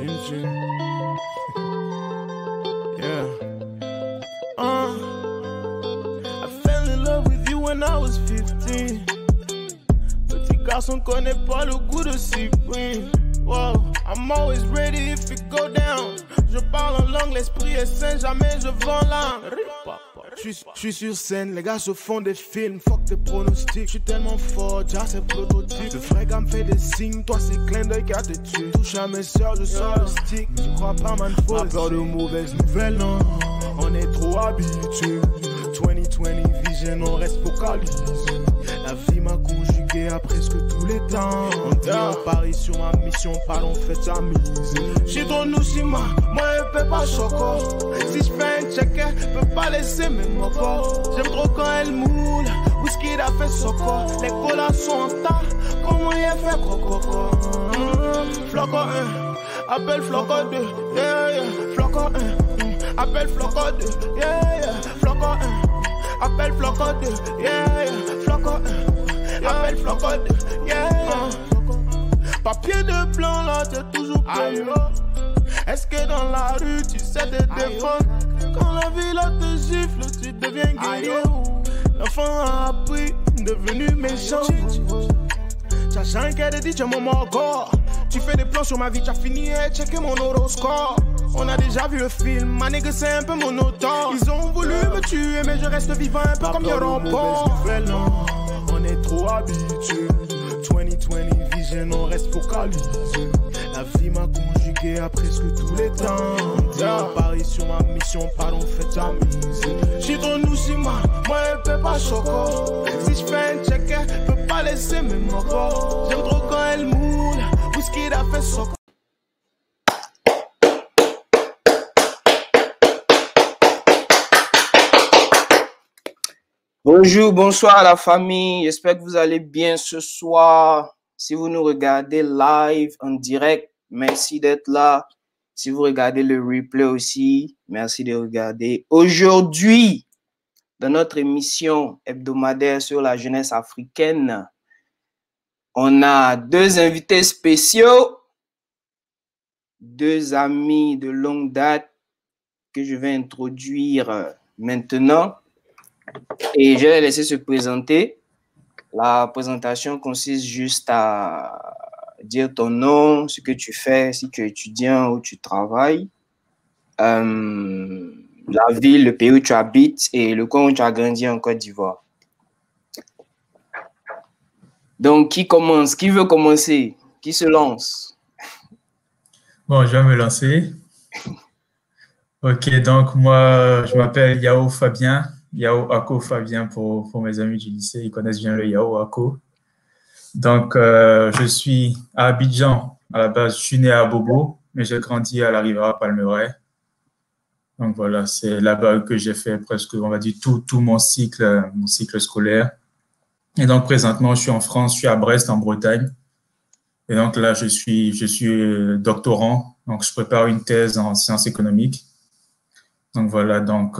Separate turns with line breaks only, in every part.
Chin chin. Yeah. I fell in love with you when I was 15. Petit garçon connaît pas le goût de cyprine. Wow, I'm always ready if it go down. Je parle en langue, l'esprit est sain, jamais je vends l'âme. Je suis sur scène, les gars se font des films. Fuck tes pronostics, je suis tellement fort, déjà c'est prototype. Ce frère me fait des signes, toi c'est clin d'œil qui a te tué. Touche à mes soeurs, je sors le stick. Je crois pas man, faut pas peur de mauvaises nouvelles, non. On est trop habitués. 2020 vision, on reste focalisé. La vie m'a conjugué à presque tous les temps. On dit on parie sur ma mission, parlons faites sa mise. J'suis trop Nushima, moi je peux pas choco. Si j'fais un check, je peux pas laisser mes mocos. J'aime trop quand elle moule, whisky a fait soco. Les colas sont en tas, comment y a fait crococo. Floco 1, appelle Floco 2, yeah yeah. Floco 1, appelle Floco 2, yeah yeah. Floco 1, appelle Floco 2, yeah yeah. Floco 1, appelle Floco 2, yeah yeah. Papier de blanc là, t'es toujours payé. Est-ce que dans la rue tu sais te défendre? Quand la vie là te gifle, tu deviens guerrier. L'enfant a appris, devenu méchant. T'as jamais dit tu es mon morgor. Tu fais des plans sur ma vie, t'as fini et checké mon horoscope. On a déjà vu le film, ma nigga c'est un peu mon autant. Ils ont voulu me tuer mais je reste vivant un peu comme Yorampo. On est trop habitués. 2020 vision, on reste focalisé. La vie m'a conjugué à presque tous les temps. On parie sur ma mission, pardon, faites ta mise. J'suis trop Nushima, moi je peux pas choco. Si j'fais un check, je peux pas laisser mes mocos. J'aime trop quand elle moule, whisky a fait soco.
Bonjour, bonsoir à la famille. J'espère que vous allez bien ce soir. Si vous nous regardez live en direct, merci d'être là. Si vous regardez le replay aussi, merci de regarder. Aujourd'hui, dans notre émission hebdomadaire sur la jeunesse africaine, on a deux invités spéciaux, deux amis de longue date que je vais introduire maintenant. Et je vais les laisser se présenter. La présentation consiste juste à dire ton nom, ce que tu fais, si tu es étudiant ou tu travailles, la ville, le pays où tu habites et le coin où tu as grandi en Côte d'Ivoire. Donc, qui commence? Qui veut commencer? Qui se lance?
Bon, je vais me lancer. Ok, donc moi, je m'appelle Yao Fabien. Yao Ako Fabien pour mes amis du lycée, ils connaissent bien le Yao Ako. Donc, je suis à Abidjan. À la base, je suis né à Bobo, mais j'ai grandi à la Rivera Palmeraie. Donc voilà, c'est là-bas que j'ai fait presque, on va dire, tout mon cycle scolaire. Et donc, présentement, je suis en France, je suis à Brest, en Bretagne. Et donc là, je suis doctorant. Donc, je prépare une thèse en sciences économiques. Donc voilà, donc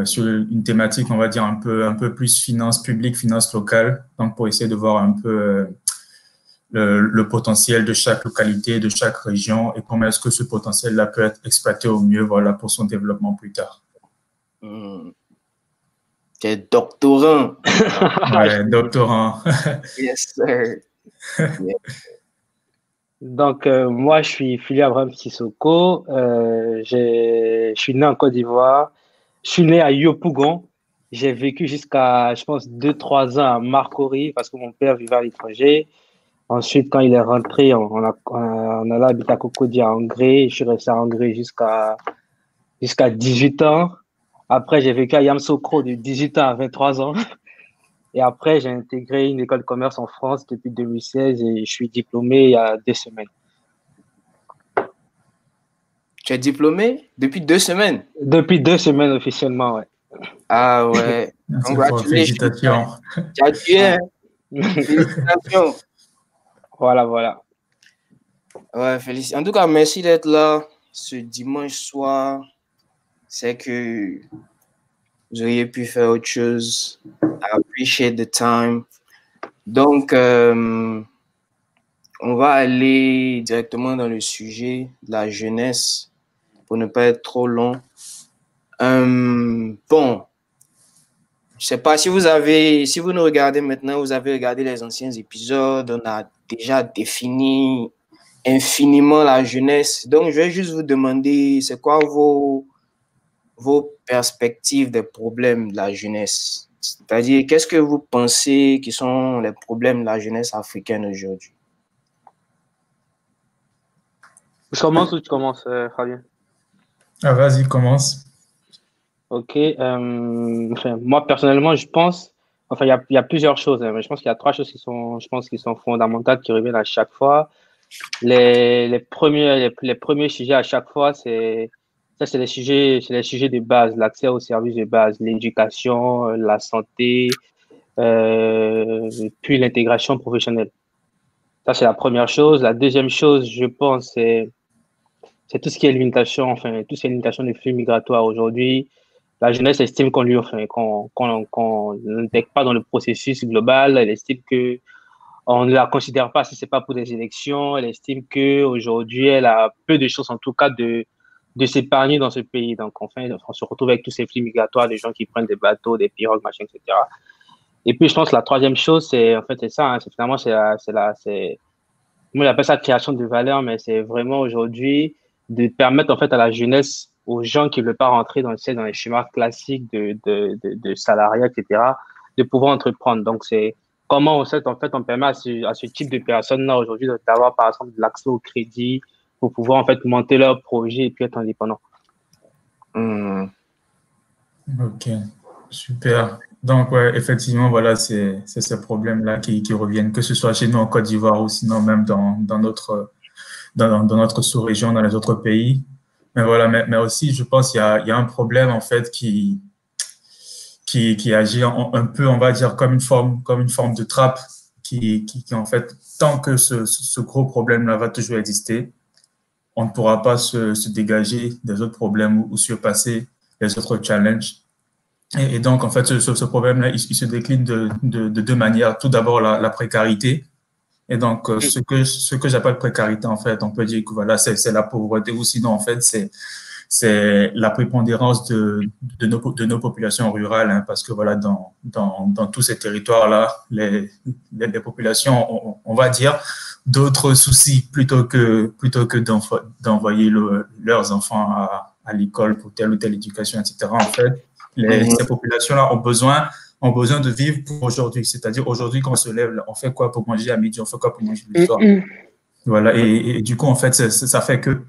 sur une thématique, on va dire un peu plus finance publique, finance locale, donc pour essayer de voir un peu le potentiel de chaque localité, de chaque région et comment est-ce que ce potentiel-là peut être exploité au mieux, voilà, pour son développement plus tard.
Tu es doctorant.
Ouais, doctorant.
Yes, sir. Yeah.
Donc, moi, je suis Philippe Abraham Sissoko. Je suis né en Côte d'Ivoire. Je suis né à Yopougon. J'ai vécu jusqu'à, je pense, 2-3 ans à Marcory parce que mon père vivait à l'étranger. Ensuite, quand il est rentré, on allait habiter à Cocody à Angré. Je suis resté à Angré jusqu'à 18 ans. Après, j'ai vécu à Yamoussoukro de 18 ans à 23 ans. Et après, j'ai intégré une école de commerce en France depuis 2016 et je suis diplômé il y a 2 semaines.
Tu es diplômé depuis 2 semaines?
Depuis 2 semaines officiellement, ouais.
Ah ouais.
Félicitations.
Tu as tué. Félicitations.
Voilà.
Ouais, félicitations. En tout cas, merci d'être là ce dimanche soir. C'est que vous auriez pu faire autre chose. I appreciate the time. Donc, on va aller directement dans le sujet de la jeunesse pour ne pas être trop long. Bon, je sais pas si vous nous regardez maintenant, vous avez regardé les anciens épisodes, on a déjà défini infiniment la jeunesse. Donc, je vais juste vous demander, c'est quoi vos perspectives des problèmes de la jeunesse? C'est-à-dire, qu'est-ce que vous pensez qui sont les problèmes de la jeunesse africaine aujourd'hui?
Je commence ou tu commences, Fabien?
Ah, vas-y, commence.
Ok. Enfin, moi, personnellement, je pense, enfin, il y a plusieurs choses, hein, mais je pense qu'il y a trois choses qui sont, je pense, qui sont fondamentales, qui reviennent à chaque fois. Les premiers sujets à chaque fois, c'est les sujets de base, l'accès aux services de base, l'éducation, la santé, puis l'intégration professionnelle. Ça, c'est la première chose. La deuxième chose, je pense, c'est tout ce qui est limitation, enfin, tout ce qui est limitation des flux migratoires aujourd'hui. La jeunesse estime qu'on n'intègre pas dans le processus global. Elle estime que on ne la considère pas si c'est pas pour des élections. Elle estime que aujourd'hui, elle a peu de chances, en tout cas, de s'épargner dans ce pays. Donc, enfin, on se retrouve avec tous ces flux migratoires, des gens qui prennent des bateaux, des pirogues, machin, etc. Et puis, je pense que la troisième chose, c'est ça, hein, finalement, moi, j'appelle ça création de valeur, mais c'est vraiment aujourd'hui de permettre, en fait, à la jeunesse, aux gens qui ne veulent pas rentrer dans les schémas classiques de salariat, etc., de pouvoir entreprendre. Donc, c'est comment, on permet à ce type de personnes-là aujourd'hui d'avoir, par exemple, de l'accès au crédit pour pouvoir, en fait, monter leur projet et puis être indépendant.
Ok, super. Donc, ouais, effectivement, voilà, c'est ces problèmes-là qui reviennent, que ce soit chez nous en Côte d'Ivoire ou sinon même dans notre sous-région, dans les autres pays. Mais voilà, mais aussi, je pense qu'il y a un problème, en fait, qui agit un peu, on va dire, comme une forme de trappe qui en fait, tant que ce gros problème-là va toujours exister, on ne pourra pas se dégager des autres problèmes ou surpasser les autres challenges. Et donc, en fait, ce problème-là, il se décline de deux manières. Tout d'abord, la précarité. Et donc, ce que j'appelle précarité, en fait, on peut dire que voilà, c'est la pauvreté, ou sinon, en fait, c'est la prépondérance de nos populations rurales, hein, parce que voilà, dans tous ces territoires-là, les populations, on va dire, d'autres soucis plutôt que d'envoyer leurs enfants à l'école pour telle ou telle éducation, etc. En fait, ces populations-là ont besoin de vivre pour aujourd'hui. C'est-à-dire, aujourd'hui, quand on se lève, on fait quoi pour manger à midi, on fait quoi pour manger le soir. Voilà. Et du coup, en fait, ça fait que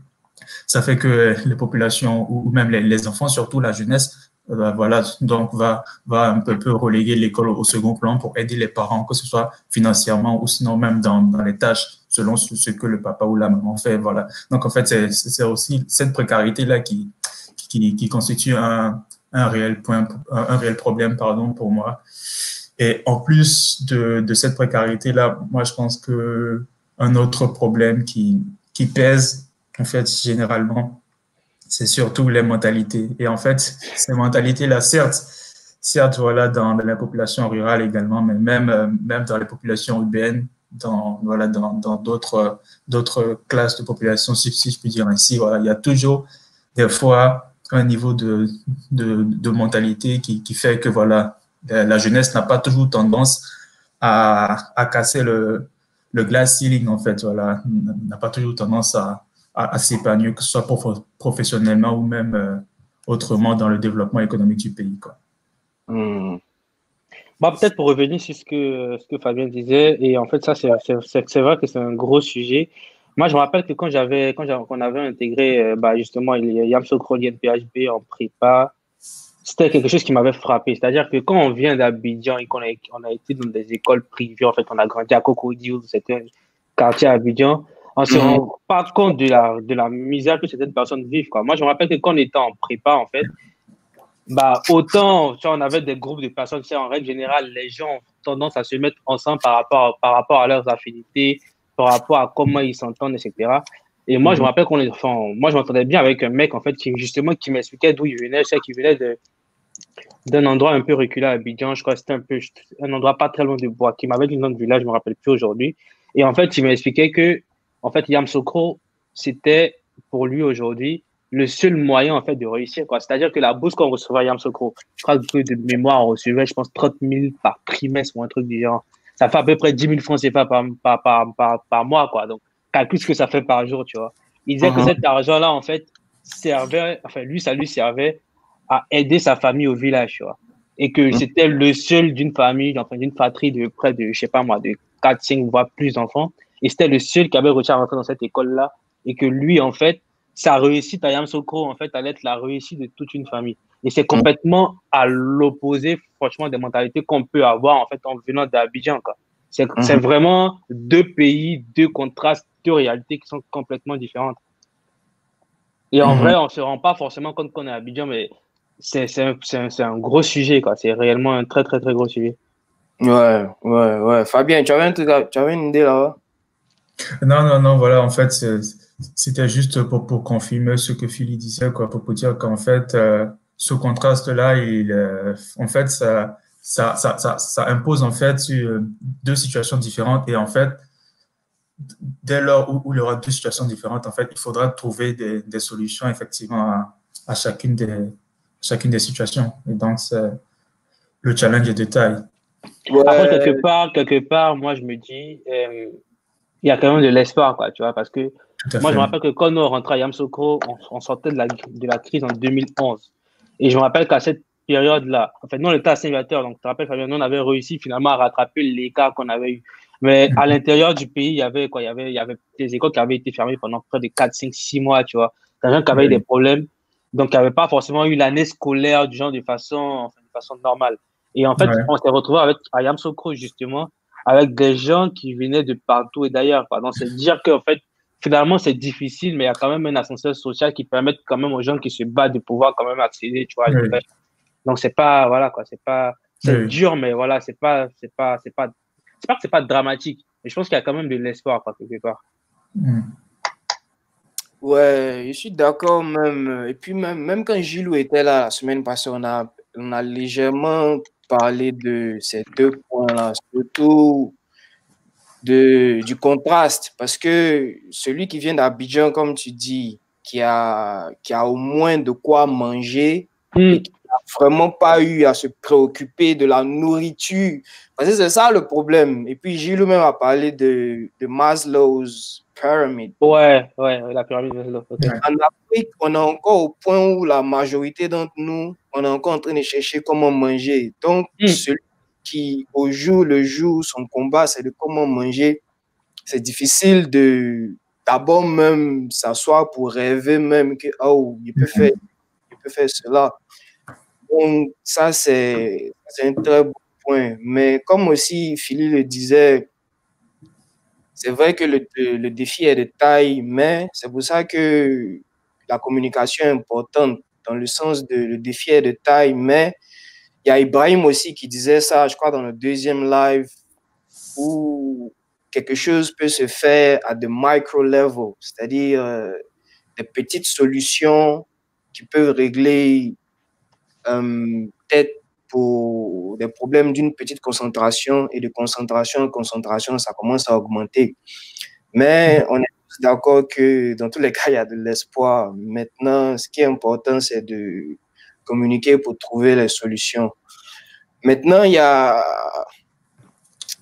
les populations ou même les enfants, surtout la jeunesse, voilà, donc va un peu reléguer l'école au second plan pour aider les parents, que ce soit financièrement ou sinon même dans les tâches, selon ce que le papa ou la maman fait. Voilà. Donc, en fait, c'est aussi cette précarité-là qui constitue un réel problème, pardon, pour moi. Et en plus de cette précarité-là, moi, je pense que un autre problème qui pèse, en fait, généralement, c'est surtout les mentalités. Et en fait, ces mentalités-là, certes, voilà, dans la population rurale également, mais même dans les populations urbaines, dans d'autres classes de population, si je puis dire ainsi, voilà, il y a toujours des fois un niveau de mentalité qui fait que voilà, la jeunesse n'a pas toujours tendance à casser le glass ceiling, en fait, voilà, n'a pas toujours tendance à s'épanouir, que ce soit professionnellement ou même autrement dans le développement économique du pays, quoi.
Bah, peut-être pour revenir sur ce que Fabien disait, et en fait, ça, c'est vrai que c'est un gros sujet. Moi, je me rappelle que qu'on avait intégré, bah, justement, il y a Yamso Krolien PHB en prépa, c'était quelque chose qui m'avait frappé. C'est-à-dire que quand on vient d'Abidjan et on a été dans des écoles privées, en fait, on a grandi à Cocodiou, c'était un quartier à Abidjan, on se rend pas compte de la misère que certaines personnes vivent, quoi. Moi, je me rappelle que quand on était en prépa, en fait, bah, autant, tu vois, on avait des groupes de personnes, tu sais, en règle générale, les gens ont tendance à se mettre ensemble par rapport à leurs affinités, par rapport à comment ils s'entendent, etc. Et moi, je me rappelle moi, je m'entendais bien avec un mec, en fait, qui m'expliquait d'où il venait. Je sais qu'il venait d'un endroit un peu reculé à Abidjan. Je crois que c'était un endroit pas très loin de Bois, qui m'avait dit le nom du village, je me rappelle plus aujourd'hui. Et en fait, il m'a expliqué que, en fait, Yamoussoukro, c'était pour lui aujourd'hui le seul moyen, en fait, de réussir, quoi. C'est-à-dire que la bourse qu'on recevait à Yamoussoukro, je crois que de mémoire, on recevait, je pense, 30 000 par trimestre ou un truc du genre. Ça fait à peu près 10 000 francs CFA par mois, quoi. Donc, calcule ce que ça fait par jour, tu vois. Il disait que cet argent-là, en fait, servait, enfin, lui, ça lui servait à aider sa famille au village, tu vois. Et que c'était le seul d'une famille, enfin, d'une fratrie de près de, je sais pas moi, de 4, 5, voire plus d'enfants. Et c'était le seul qui avait réussi à rentrer dans cette école-là. Et que lui, en fait, sa réussite à Yamoussoukro, en fait, allait être la réussite de toute une famille. Et c'est complètement à l'opposé, franchement, des mentalités qu'on peut avoir, en fait, en venant d'Abidjan, quoi. C'est vraiment deux pays, deux contrastes, deux réalités qui sont complètement différentes. Et en vrai, on ne se rend pas forcément compte qu'on est à Abidjan, mais c'est un gros sujet, quoi. C'est réellement un très, très, très gros sujet.
Ouais. Fabien, tu avais une idée là-bas?
Non, voilà, en fait, c'était juste pour confirmer ce que Philly disait, quoi, pour dire qu'en fait, ce contraste-là, en fait, ça impose, en fait, deux situations différentes. Et en fait, dès lors où il y aura deux situations différentes, en fait, il faudra trouver des solutions, effectivement, à chacune des situations. Et donc, le challenge est de taille.
Ouais. Après, quelque part, moi, je me dis, il y a quand même de l'espoir, quoi, tu vois, parce que moi, je me rappelle que quand on rentrait à Yamoussoukro, on sortait de la crise en 2011. Et je me rappelle qu'à cette période-là, en fait, nous, on était à Saint-Viateur, donc tu te rappelles, Fabien, nous, on avait réussi finalement à rattraper l'écart qu'on avait eu. Mais à l'intérieur du pays, il y avait des écoles qui avaient été fermées pendant près de 4, 5, 6 mois, tu vois. Des gens qui avaient eu des problèmes, donc qui n'avaient pas forcément eu l'année scolaire du genre de façon normale. Et en fait, on s'est retrouvé à Yamoussoukro, justement, avec des gens qui venaient de partout et d'ailleurs. Donc, c'est dire qu'en fait, finalement, c'est difficile, mais il y a quand même un ascenseur social qui permet quand même aux gens qui se battent de pouvoir quand même accéder, tu vois, à l'élevage. Donc, c'est pas, voilà, quoi, c'est dur, mais voilà, c'est pas que c'est pas dramatique. Mais je pense qu'il y a quand même de l'espoir, quoi, quelque part.
Ouais, je suis d'accord même. Et puis même quand Gilou était là la semaine passée, on a légèrement parlé de ces deux points-là, surtout du contraste, parce que celui qui vient d'Abidjan, comme tu dis, qui a au moins de quoi manger et qui n'a vraiment pas eu à se préoccuper de la nourriture, parce que c'est ça le problème. Et puis Gilles même a parlé de Maslow's pyramid.
Ouais, la pyramide de Maslow. Okay.
En Afrique, on est encore au point où la majorité d'entre nous, on est encore en train de chercher comment manger. Donc, celui qui, au jour le jour, son combat, c'est de comment manger. C'est difficile d'abord même s'asseoir pour rêver même que, oh, il peut faire cela. Donc, ça, c'est un très bon point. Mais comme aussi Philly le disait, c'est vrai que le défi est de taille, mais c'est pour ça que la communication est importante, dans le sens de le défi est de taille, mais il y a Ibrahim aussi qui disait ça, je crois, dans le deuxième live, où quelque chose peut se faire à de micro-level, c'est-à-dire des petites solutions qui peuvent régler peut-être pour des problèmes d'une petite concentration, et de concentration en concentration, ça commence à augmenter. Mais on est tous d'accord que dans tous les cas, il y a de l'espoir. Maintenant, ce qui est important, c'est de communiquer pour trouver les solutions. Maintenant, il y a,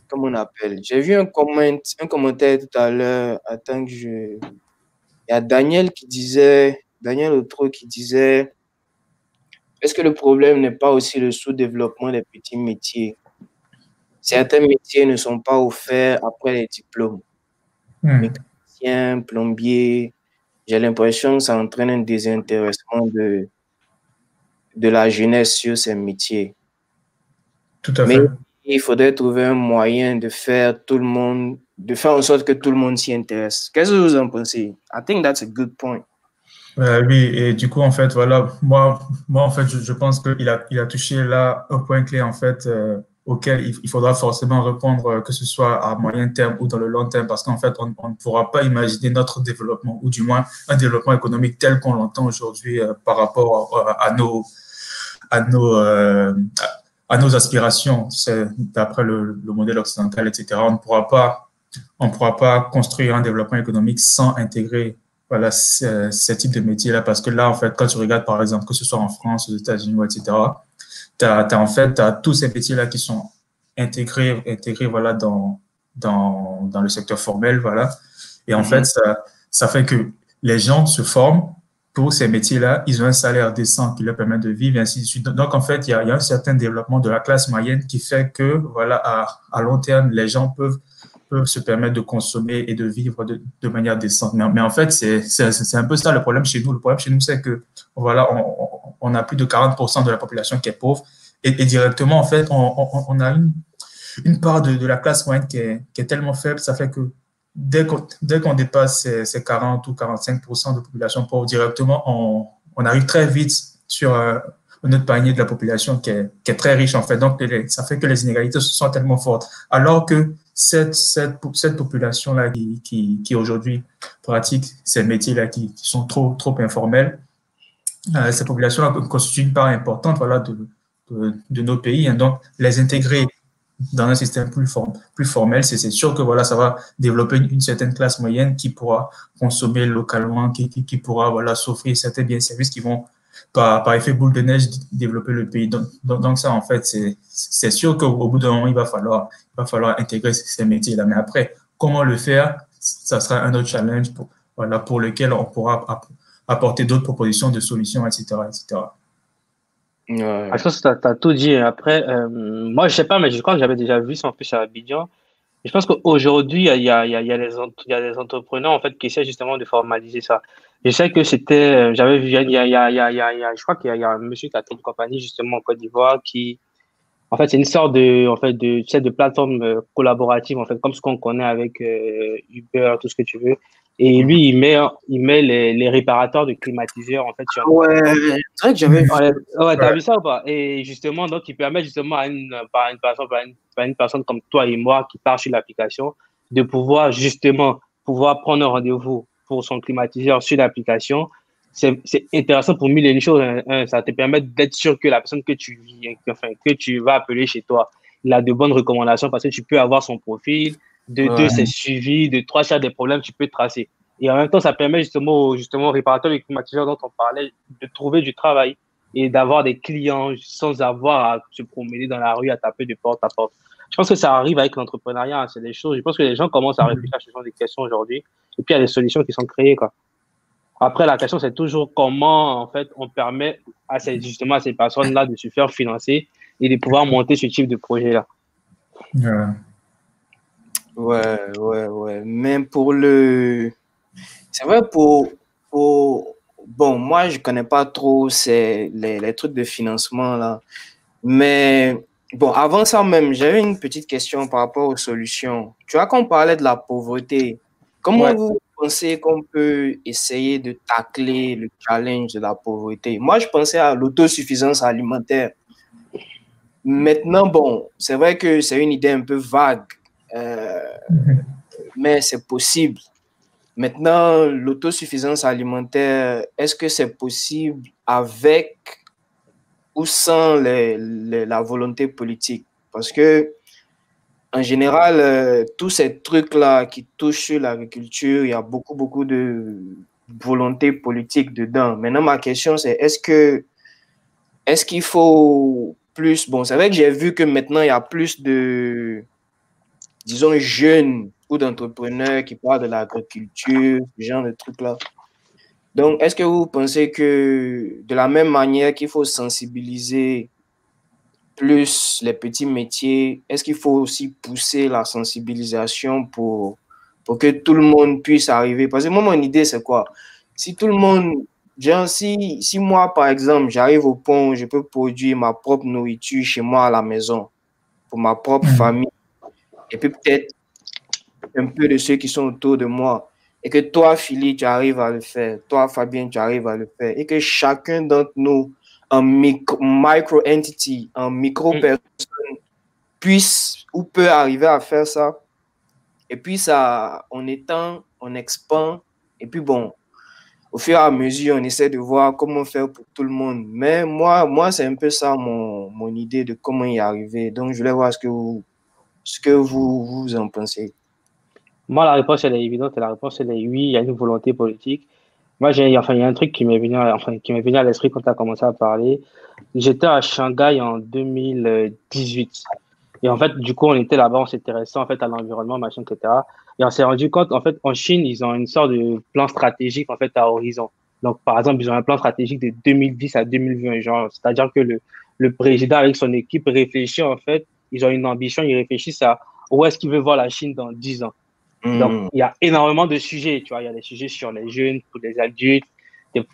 comment on appelle? J'ai vu un commentaire tout à l'heure. Attends que il y a Daniel Autreau qui disait, est-ce que le problème n'est pas aussi le sous-développement des petits métiers? Certains métiers ne sont pas offerts après les diplômes. Mécanicien, plombier, j'ai l'impression que ça entraîne un désintéressement de la jeunesse sur ces métiers.
Tout à fait.
Mais il faudrait trouver un moyen de faire en sorte que tout le monde s'y intéresse. Qu'est-ce que vous en pensez? I think that's a good point.
Oui, et du coup, en fait, voilà, moi en fait, je pense qu'il a touché là un point clé, en fait, auquel il faudra forcément répondre, que ce soit à moyen terme ou dans le long terme, parce qu'en fait, on ne pourra pas imaginer notre développement, ou du moins un développement économique tel qu'on l'entend aujourd'hui par rapport à nos aspirations, d'après le modèle occidental, etc. On ne pourra pas on ne pourra pas construire un développement économique sans intégrer voilà, ces types de métiers-là. Parce que là, en fait, quand tu regardes, par exemple, que ce soit en France, aux États-Unis, etc., en fait, t'as tous ces métiers-là qui sont intégrés voilà, dans le secteur formel. Voilà. Et en fait, ça fait que les gens se forment pour ces métiers-là, ils ont un salaire décent qui leur permet de vivre, et ainsi de suite. Donc, en fait, il y a un certain développement de la classe moyenne qui fait que, voilà, à long terme, les gens peuvent se permettre de consommer et de vivre de manière décente. Mais en fait, c'est un peu ça le problème chez nous. Le problème chez nous, c'est que, voilà, on a plus de 40% de la population qui est pauvre, et directement, en fait, on a une part de la classe moyenne qui est tellement faible, ça fait que dès qu'on dépasse ces 40 ou 45% de population pauvre, directement, on arrive très vite sur un autre panier de la population qui est très riche, en fait. Donc, ça fait que les inégalités sont tellement fortes. Alors que cette population-là qui aujourd'hui pratique ces métiers-là qui sont trop informels, cette population-là constitue une part importante voilà, de nos pays. Hein. Donc, les intégrer dans un système plus formel, c'est sûr que voilà, ça va développer une certaine classe moyenne qui pourra consommer localement, qui pourra voilà, s'offrir certains biens et services qui vont, par effet boule de neige, développer le pays. Donc ça, en fait, c'est sûr qu'au bout d'un moment, il va falloir intégrer ces métiers-là. Mais après, comment le faire, ça sera un autre challenge pour lequel on pourra apporter d'autres propositions de solutions, etc., etc.
Ouais.
Je pense que tu as tout dit. Après, moi, je sais pas, mais je crois que j'avais déjà vu ça en plus à Abidjan. Et je pense qu'aujourd'hui, il y a des entrepreneurs en fait qui essaient justement de formaliser ça. Je sais que c'était, j'avais vu, je crois qu'il y a un monsieur qui a créé une compagnie justement en Côte d'Ivoire qui, en fait, c'est une sorte tu sais, de plateforme collaborative, en fait, comme ce qu'on connaît avec Uber, tout ce que tu veux. Et lui, il met les réparateurs de climatiseurs, en fait, sur
Ouais, c'est vrai que j'avais vu.
Ouais, t'as vu ça ou pas? Et justement, donc, il permet justement à une personne comme toi et moi qui part sur l'application de pouvoir justement pouvoir prendre un rendez-vous pour son climatiseur sur l'application. C'est intéressant pour mille et une choses. Ça te permet d'être sûr que la personne que tu vas appeler chez toi, il a de bonnes recommandations parce que tu peux avoir son profil. De deux, c'est suivi. De trois, s'il y a des problèmes, tu peux tracer. Et en même temps, ça permet justement aux réparateurs et climatiseurs dont on parlait de trouver du travail et d'avoir des clients sans avoir à se promener dans la rue, à taper de porte à porte. Je pense que ça arrive avec l'entrepreneuriat, hein, c'est des choses. Je pense que les gens commencent à réfléchir à ce genre de questions aujourd'hui. Et puis, il y a des solutions qui sont créées, quoi. Après, la question, c'est toujours comment, en fait, on permet justement à ces personnes-là de se faire financer et de pouvoir monter ce type de projet-là.
Ouais. Même c'est vrai bon, moi, je connais pas trop les trucs de financement, là. Mais bon, avant ça même, j'avais une petite question par rapport aux solutions. Tu vois, qu'on parlait de la pauvreté. Comment vous pensez qu'on peut essayer de tacler le challenge de la pauvreté? Moi, je pensais à l'autosuffisance alimentaire. Maintenant, bon, c'est vrai que c'est une idée un peu vague, mais c'est possible. Maintenant, l'autosuffisance alimentaire, est-ce que c'est possible avec ou sans la volonté politique? Parce que, en général, tous ces trucs-là qui touchent sur l'agriculture, il y a beaucoup de volonté politique dedans. Maintenant, ma question, c'est est-ce qu'il faut plus... Bon, c'est vrai que j'ai vu que maintenant, il y a plus de, disons, jeunes ou d'entrepreneurs qui parlent de l'agriculture, ce genre de trucs-là. Donc, est-ce que vous pensez que de la même manière qu'il faut sensibiliser plus les petits métiers, est-ce qu'il faut aussi pousser la sensibilisation pour que tout le monde puisse arriver? Parce que moi, mon idée, c'est quoi? Si tout le monde, genre, si moi, par exemple, j'arrive au pont, je peux produire ma propre nourriture chez moi à la maison, pour ma propre famille, et puis peut-être un peu de ceux qui sont autour de moi, et que toi, Philly, tu arrives à le faire, toi, Fabien, tu arrives à le faire, et que chacun d'entre nous, en micro-entity, en micro-personne, puisse ou peut arriver à faire ça. Et puis, ça, on étend, on expand, et puis bon, au fur et à mesure, on essaie de voir comment faire pour tout le monde. Mais moi c'est un peu ça mon idée de comment y arriver. Donc, je voulais voir ce que vous en pensez.
Moi, la réponse, elle est évidente. Et la réponse, elle est oui, il y a une volonté politique. Moi, il y a un truc qui m'est venu à l'esprit quand tu as commencé à parler. J'étais à Shanghai en 2018. Et en fait, du coup, on était là-bas, on s'intéressait en fait à l'environnement, machin, etc. Et on s'est rendu compte, en fait, en Chine, ils ont une sorte de plan stratégique en fait à horizon. Donc, par exemple, ils ont un plan stratégique de 2010 à 2020, genre, c'est-à-dire que le président avec son équipe réfléchit en fait, ils ont une ambition, ils réfléchissent à où est-ce qu'ils veulent voir la Chine dans 10 ans. Donc,
Hmm.
il y a énormément de sujets, tu vois. Il y a des sujets sur les jeunes, pour les adultes,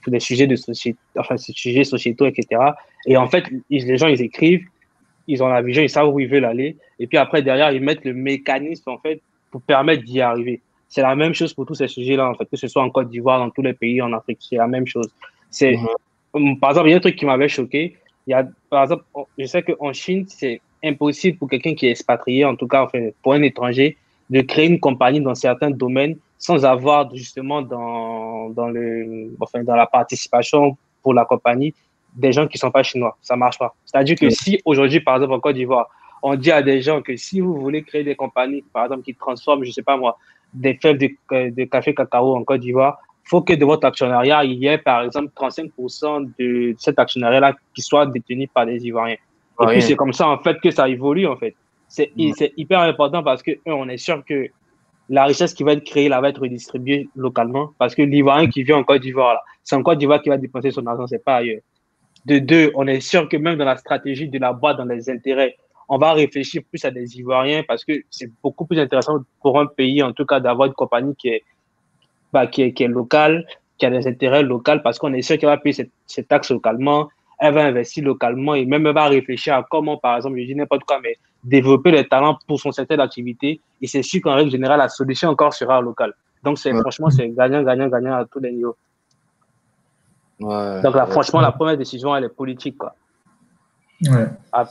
des sujets de société, enfin, ces sujets sociétaux, etc. Et en fait, les gens, ils écrivent, ils ont la vision, ils savent où ils veulent aller. Et puis après, derrière, ils mettent le mécanisme, en fait, pour permettre d'y arriver. C'est la même chose pour tous ces sujets-là, en fait, que ce soit en Côte d'Ivoire, dans tous les pays en Afrique, c'est la même chose. C'est,
Mhm.
par exemple, il y a un truc qui m'avait choqué. Il y a, par exemple, je sais qu'en Chine, c'est impossible pour quelqu'un qui est expatrié, en tout cas, enfin, pour un étranger, de créer une compagnie dans certains domaines sans avoir justement dans la participation pour la compagnie des gens qui ne sont pas chinois. Ça ne marche pas. C'est-à-dire que si aujourd'hui, par exemple, en Côte d'Ivoire, on dit à des gens que si vous voulez créer des compagnies, par exemple, qui transforment, je ne sais pas moi, des fèves de café cacao en Côte d'Ivoire, il faut que de votre actionnariat, il y ait, par exemple, 35% de cet actionnariat-là qui soit détenu par des Ivoiriens. Et puis,
Rien.
c'est comme ça, en fait, que ça évolue, en fait. C'est
Hmm.
hyper important parce que, on est sûr que la richesse qui va être créée là va être redistribuée localement parce que l'Ivoirien qui vit en Côte d'Ivoire, c'est en Côte d'Ivoire qui va dépenser son argent, c'est pas ailleurs. De deux, on est sûr que même dans la stratégie de la boîte, dans les intérêts, on va réfléchir plus à des Ivoiriens parce que c'est beaucoup plus intéressant pour un pays, en tout cas, d'avoir une compagnie qui est locale, qui a des intérêts locaux parce qu'on est sûr qu'elle va payer cette taxe localement, elle va investir localement et même elle va réfléchir à comment, par exemple, je dis n'importe quoi, mais développer les talents pour son secteur d'activité. Et c'est sûr qu'en règle générale, la solution encore sera locale. Donc,
Ouais.
franchement, c'est gagnant, gagnant, gagnant à tous les niveaux.
Ouais,
Donc, là,
ouais.
franchement, la première décision, elle est politique, quoi.
Ouais.
Ah,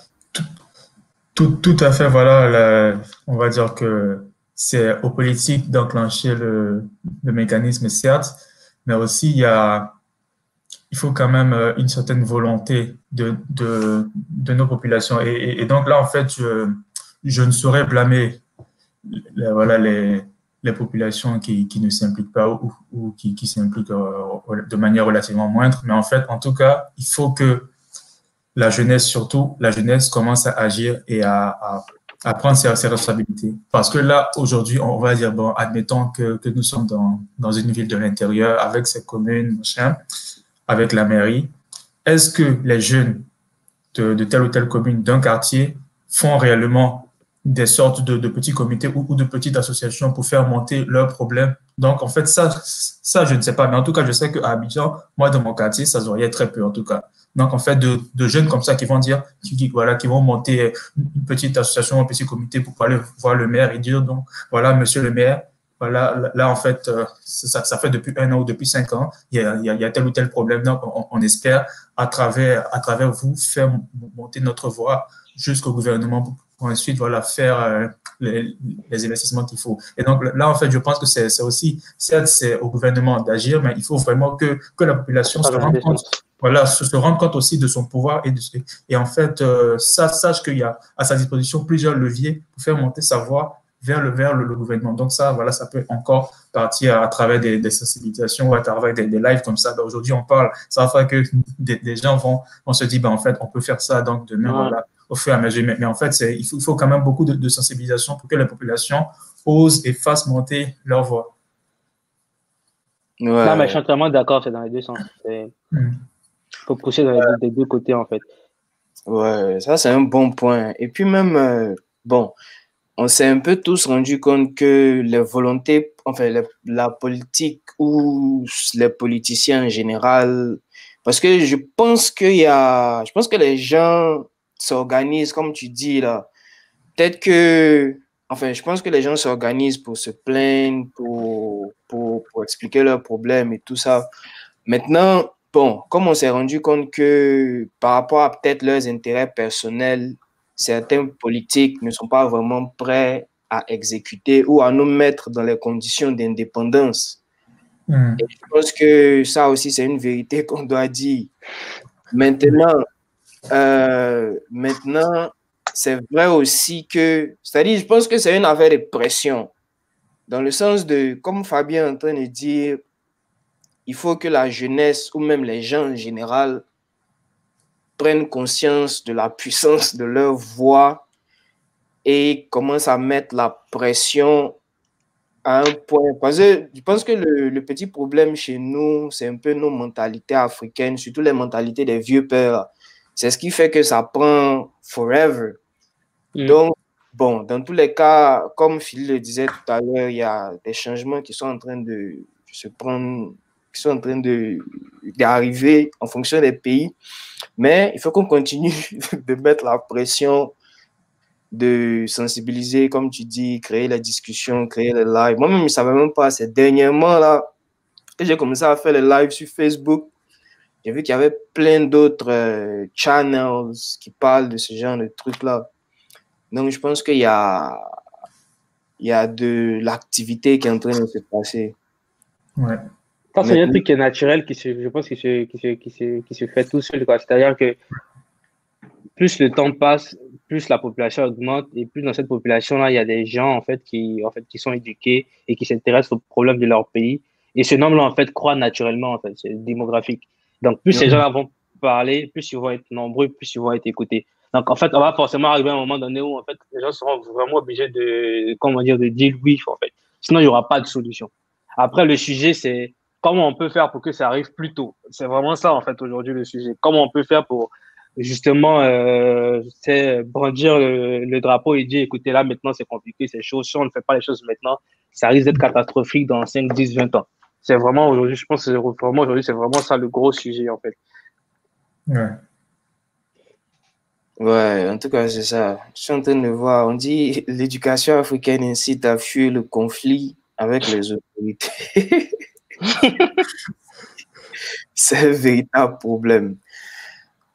Tout à fait, voilà, on va dire que c'est aux politiques d'enclencher le mécanisme, certes, mais aussi il faut quand même une certaine volonté de nos populations. Et donc là, en fait, je ne saurais blâmer voilà, les populations qui ne s'impliquent pas ou qui s'impliquent de manière relativement moindre. Mais en fait, en tout cas, il faut que la jeunesse, surtout, la jeunesse commence à agir et à prendre ses responsabilités. Parce que là, aujourd'hui, on va dire, bon, admettons que nous sommes dans une ville de l'intérieur avec ses communes, machin, avec la mairie. Est-ce que les jeunes de telle ou telle commune, d'un quartier, font réellement des sortes de petits comités ou de petites associations pour faire monter leurs problèmes? Donc, en fait, ça, je ne sais pas. Mais en tout cas, je sais qu'à Abidjan, moi, dans mon quartier, ça se voyait très peu, en tout cas. Donc, en fait, de jeunes comme ça qui vont dire, voilà, qui vont monter une petite association, un petit comité pour aller voir le maire et dire, donc, voilà, monsieur le maire, voilà, là, en fait, ça fait depuis 1 an ou depuis 5 ans, il y a tel ou tel problème. Donc, on espère, à travers vous, faire monter notre voix jusqu'au gouvernement pour ensuite, voilà, faire les investissements qu'il faut. Et donc, là, en fait, je pense que c'est aussi, certes, c'est au gouvernement d'agir, mais il faut vraiment que la population
ça
se
dans les
rende
deux
compte,
sens.
voilà, se rende compte aussi de son pouvoir et en fait, sache qu'il y a à sa disposition plusieurs leviers pour faire monter sa voix vers le gouvernement. Donc ça, voilà, ça peut encore partir à travers des sensibilisations ou à travers des lives comme ça. Ben, aujourd'hui, on parle, ça va faire que des gens vont se dire, ben, en fait, on peut faire ça, donc demain,
Ouais.
voilà, au fur et à mesure. Mais en fait, il faut quand même beaucoup de sensibilisation pour que la population ose et fasse monter leur voix.
Non, mais je
Ouais,
suis entièrement d'accord, c'est dans les deux sens. Il faut pousser dans des deux côtés, en fait.
ouais, ça c'est un bon point. Et puis même, bon, on s'est un peu tous rendu compte que les volontés, enfin la politique ou les politiciens en général, parce que je pense que les gens s'organisent, comme tu dis là. Peut-être que, enfin, je pense que les gens s'organisent pour se plaindre, pour expliquer leurs problèmes et tout ça. Maintenant, bon, comme on s'est rendu compte que par rapport à peut-être leurs intérêts personnels, certains politiques ne sont pas vraiment prêts à exécuter ou à nous mettre dans les conditions d'indépendance. Et je pense que ça aussi, c'est une vérité qu'on doit dire. Maintenant, maintenant, c'est vrai aussi que, c'est-à-dire, je pense que c'est une affaire de pression. dans le sens de, comme Fabien est en train de dire, il faut que la jeunesse ou même les gens en général prennent conscience de la puissance de leur voix et commencent à mettre la pression à un point. Parce que je pense que le petit problème chez nous, c'est un peu nos mentalités africaines, surtout les mentalités des vieux pères. C'est ce qui fait que ça prend forever. Donc, bon, dans tous les cas, comme Phil le disait tout à l'heure, il y a des changements qui sont en train de se prendre, qui sont en train d'arriver en fonction des pays. Mais il faut qu'on continue de mettre la pression, de sensibiliser, comme tu dis, créer la discussion, créer les lives. Moi-même, je ne savais même pas, c'est dernièrement là que j'ai commencé à faire les lives sur Facebook. J'ai vu qu'il y avait plein d'autres channels qui parlent de ce genre de trucs-là. Donc, je pense qu'il y a de l'activité qui est en train de se passer.
Ouais.
Ça, c'est un truc qui est naturel, je pense qui se fait tout seul. C'est-à-dire que plus le temps passe, plus la population augmente, et plus dans cette population-là, il y a des gens en fait, qui sont éduqués et qui s'intéressent aux problèmes de leur pays. Et ce nombre-là, en fait, croît naturellement, en fait, c'est démographique. Donc, plus ces gens-là vont parler, plus ils vont être nombreux, plus ils vont être écoutés. Donc, en fait, on va forcément arriver à un moment donné où, en fait, les gens seront vraiment obligés de deal with, en fait. Sinon, il n'y aura pas de solution. Après, le sujet, c'est comment on peut faire pour que ça arrive plus tôt. C'est vraiment ça, en fait, aujourd'hui, le sujet. Comment on peut faire pour, justement, brandir le drapeau et dire, écoutez, là, maintenant, c'est compliqué, c'est chaud. Si on ne fait pas les choses maintenant, ça risque d'être catastrophique dans 5, 10, 20 ans. C'est vraiment aujourd'hui, je pense que c'est vraiment ça le gros sujet, en fait.
Ouais, en tout cas, c'est ça. Je suis en train de voir, on dit l'éducation africaine incite à fuir le conflit avec les autorités. C'est un véritable problème.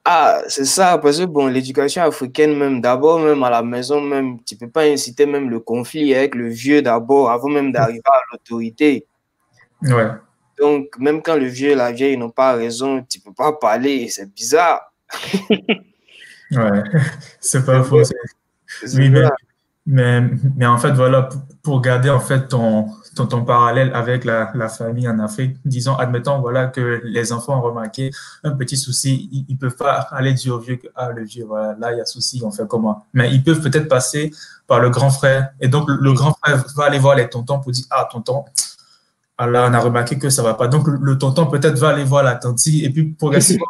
Ah, c'est ça, parce que bon, l'éducation africaine, même d'abord, même à la maison, même, tu ne peux pas inciter même le conflit avec le vieux d'abord, avant même d'arriver à l'autorité.
Ouais.
Donc, même quand le vieux et la vieille n'ont pas raison, tu ne peux pas parler, c'est bizarre.
Ouais, c'est pas faux. Oui, mais en fait, voilà, pour garder en fait ton parallèle avec la famille en Afrique, disons, admettons, voilà, que les enfants ont remarqué un petit souci, ils ne peuvent pas aller dire au vieux que, ah, le vieux, voilà, là, il y a souci, on fait comment? Mais ils peuvent peut-être passer par le grand frère. Et donc, le grand frère va aller voir les tontons pour dire, ah, tonton, ah là, on a remarqué que ça va pas. Donc, le tonton peut-être va aller voir la tante et puis progressivement,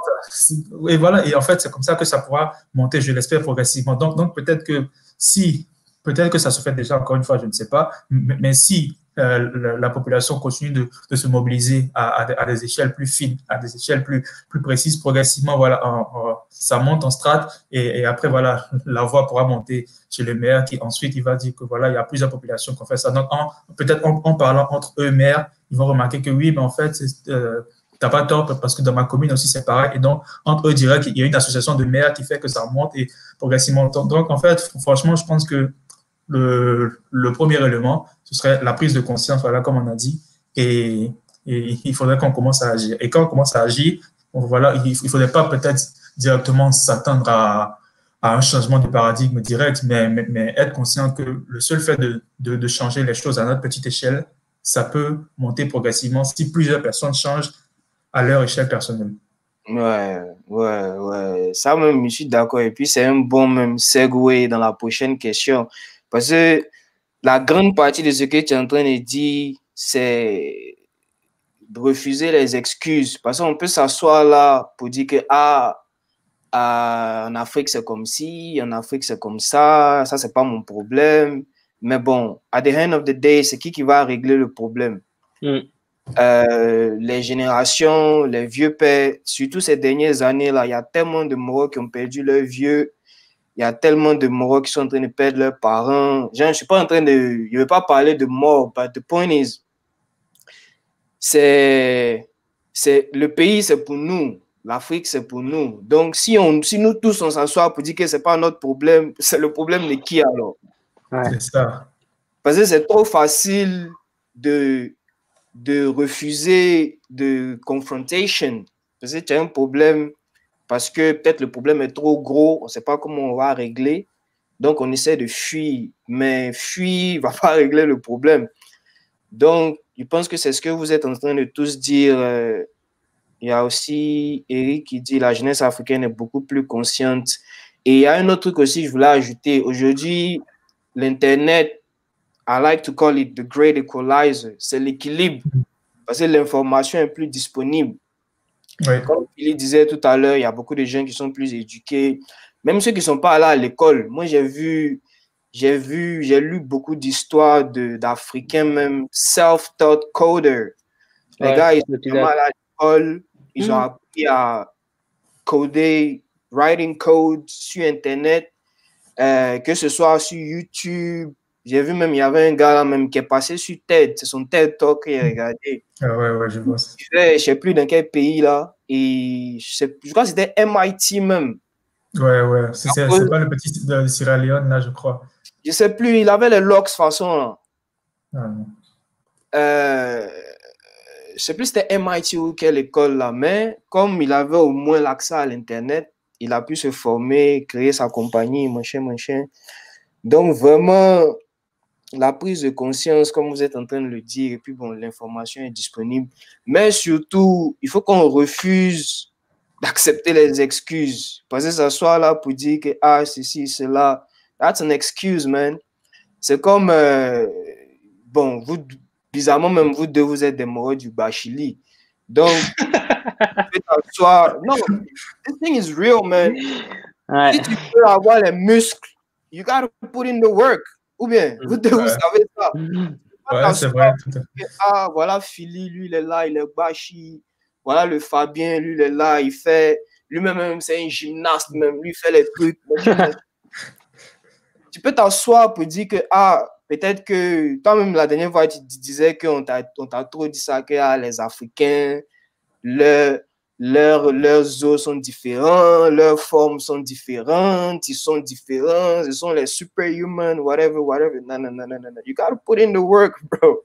et voilà. Et en fait, c'est comme ça que ça pourra monter, je l'espère, progressivement. Donc peut-être que ça se fait déjà, encore une fois, je ne sais pas, mais si la population continue de se mobiliser à des échelles plus fines, à des échelles plus précises, progressivement, voilà, ça monte en strate et après, voilà, la voix pourra monter chez le maire qui ensuite, il va dire que voilà, il y a plusieurs populations qui ont fait ça. Donc, peut-être en parlant entre eux, maires, ils vont remarquer que oui, mais en fait, t'as pas tort parce que dans ma commune aussi, c'est pareil. Et donc, entre eux, je dirais qu'il y a une association de maires qui fait que ça monte et progressivement. Donc, en fait, franchement, je pense que le premier élément, ce serait la prise de conscience, voilà, comme on a dit, et il faudrait qu'on commence à agir. Et quand on commence à agir, voilà, il ne faudrait pas peut-être directement s'attendre à un changement de paradigme direct, mais être conscient que le seul fait de changer les choses à notre petite échelle, ça peut monter progressivement si plusieurs personnes changent à leur échelle personnelle.
Ouais. Ça même, je suis d'accord. Et puis, c'est un bon même segue dans la prochaine question. Parce que la grande partie de ce que tu es en train de dire, c'est de refuser les excuses. Parce qu'on peut s'asseoir là pour dire que, en Afrique, c'est comme ci, en Afrique, c'est comme ça, c'est pas mon problème. Mais bon, at the end of the day, c'est qui va régler le problème? Les générations, les vieux pères, surtout ces dernières années-là, il y a tellement de Marocs qui ont perdu leurs vieux. Il y a tellement de Marocs qui sont en train de perdre leurs parents. Je ne suis pas en train de... Je ne vais pas parler de mort, but the point is, le pays, c'est pour nous. L'Afrique, c'est pour nous. Donc, si nous tous, on s'assoit pour dire que ce n'est pas notre problème, c'est le problème de qui alors?
C'est ça.
Parce que c'est trop facile de refuser de confrontation. Parce que tu as un problème, parce que peut-être le problème est trop gros, on ne sait pas comment on va régler. Donc, on essaie de fuir. Mais fuir ne va pas régler le problème. Donc, je pense que c'est ce que vous êtes en train de tous dire. Il y a aussi Eric qui dit la jeunesse africaine est beaucoup plus consciente. Et il y a un autre truc aussi que je voulais ajouter. Aujourd'hui, l'Internet, I like to call it the great equalizer. C'est l'équilibre parce que l'information est plus disponible.
Oui.
Comme Philippe disait tout à l'heure, il y a beaucoup de gens qui sont plus éduqués. Même ceux qui ne sont pas allés à l'école. Moi, j'ai lu beaucoup d'histoires d'Africains, même self-taught coders. Les gars, ils sont vraiment allés à l'école, ils ont appris à coder, writing code sur Internet, que ce soit sur YouTube. J'ai vu même, il y avait un gars là même qui est passé sur TED, c'est son TED Talk qu'il a regardé.
Ah ouais, je vois ça.
Je ne sais plus dans quel pays là, et je crois que c'était MIT même.
Ouais, c'est pas le petit de Sierra Leone là, je crois.
Je ne sais plus, il avait les locks de façon là.
Ah, non.
Je ne sais plus si c'était MIT ou quelle école là, mais comme il avait au moins l'accès à l'Internet, il a pu se former, créer sa compagnie, machin. Donc vraiment, la prise de conscience, comme vous êtes en train de le dire, et puis bon, l'information est disponible. Mais surtout, il faut qu'on refuse d'accepter les excuses. Parce que ça soit là pour dire que ceci, cela, that's an excuse, man. C'est comme, bon, vous, bizarrement, même vous deux, vous êtes des morts du Bachili. Donc, non, this thing is real, man.
Ouais.
Si tu veux avoir les muscles, you gotta put in the work. Ou bien, vous deux, vous savez ça.
Ouais, c'est vrai.
Voilà, Philly, lui, il est là, il est Bachi. Voilà, le Fabien, lui, il est là, il fait. Lui-même, c'est un gymnaste, même. Lui, il fait les trucs. Tu peux t'asseoir pour dire que, peut-être que, toi-même, la dernière fois, tu disais qu'on t'a trop dit ça, que les Africains, leurs os sont différents, leurs formes sont différentes, ils sont différents, ils sont les superhumans, whatever. Non. You gotta put in the work, bro.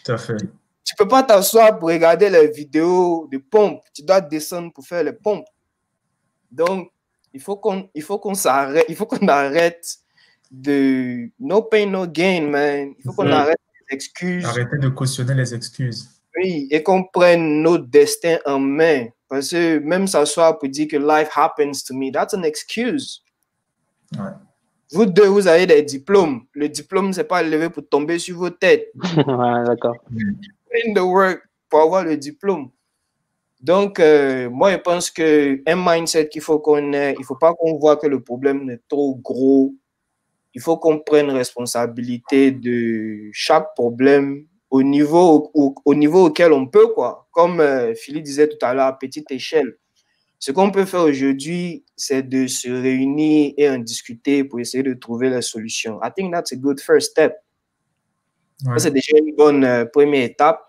Tout à fait.
Tu peux pas t'asseoir pour regarder les vidéos de pompes. Tu dois descendre pour faire les pompes. Donc, il faut qu'on s'arrête, il faut qu'on arrête de no pain, no gain, man. Il faut qu'on arrête les excuses.
Arrêtez de cautionner les excuses.
Oui, et qu'on prenne notre destin en main. Parce que même s'asseoir pour dire que life happens to me, that's an excuse.
Ouais.
Vous deux, vous avez des diplômes. Le diplôme, c'est pas levé pour tomber sur vos têtes.
Ouais, d'accord.
In the work pour avoir le diplôme. Donc, moi, je pense qu'un mindset qu'il faut qu'on ait, il ne faut pas qu'on voit que le problème est trop gros. Il faut qu'on prenne responsabilité de chaque problème au niveau auquel on peut, quoi. Comme Philippe disait tout à l'heure, à petite échelle. Ce qu'on peut faire aujourd'hui, c'est de se réunir et en discuter pour essayer de trouver la solution. I think that's a good first step. Ouais. C'est déjà une bonne première étape.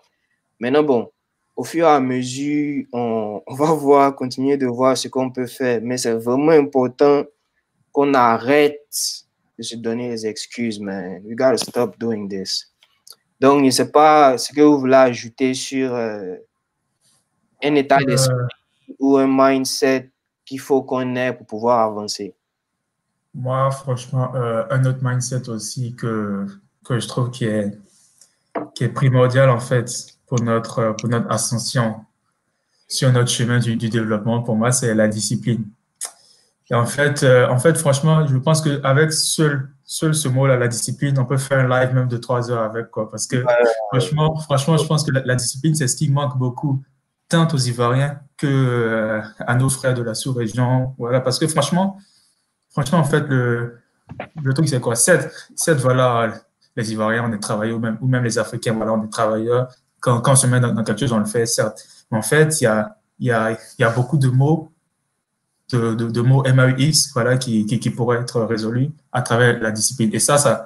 Maintenant, bon, au fur et à mesure, on va continuer de voir ce qu'on peut faire. Mais c'est vraiment important qu'on arrête de se donner les excuses, man. We gotta stop doing this. Donc, je ne sais pas ce que vous voulez ajouter sur un état d'esprit ou un mindset qu'il faut qu'on ait pour pouvoir avancer.
Moi, franchement, un autre mindset aussi que je trouve qui est primordial, en fait, pour notre ascension sur notre chemin du développement, pour moi, c'est la discipline. Et en fait, franchement, je pense qu'avec seul ce mot-là, la discipline, on peut faire un live même de 3 heures avec, quoi. Parce que, franchement, je pense que la discipline, c'est ce qui manque beaucoup, tant aux Ivoiriens que à nos frères de la sous-région. Voilà, parce que franchement, en fait, le truc, c'est quoi? Certes, voilà, les Ivoiriens, on est travailleurs, ou même les Africains, voilà, on est travailleurs. Quand on se met dans quelque chose, on le fait, certes. Mais en fait, il y a beaucoup de mots, de mots MAUX, voilà, qui pourraient être résolus à travers la discipline. Et ça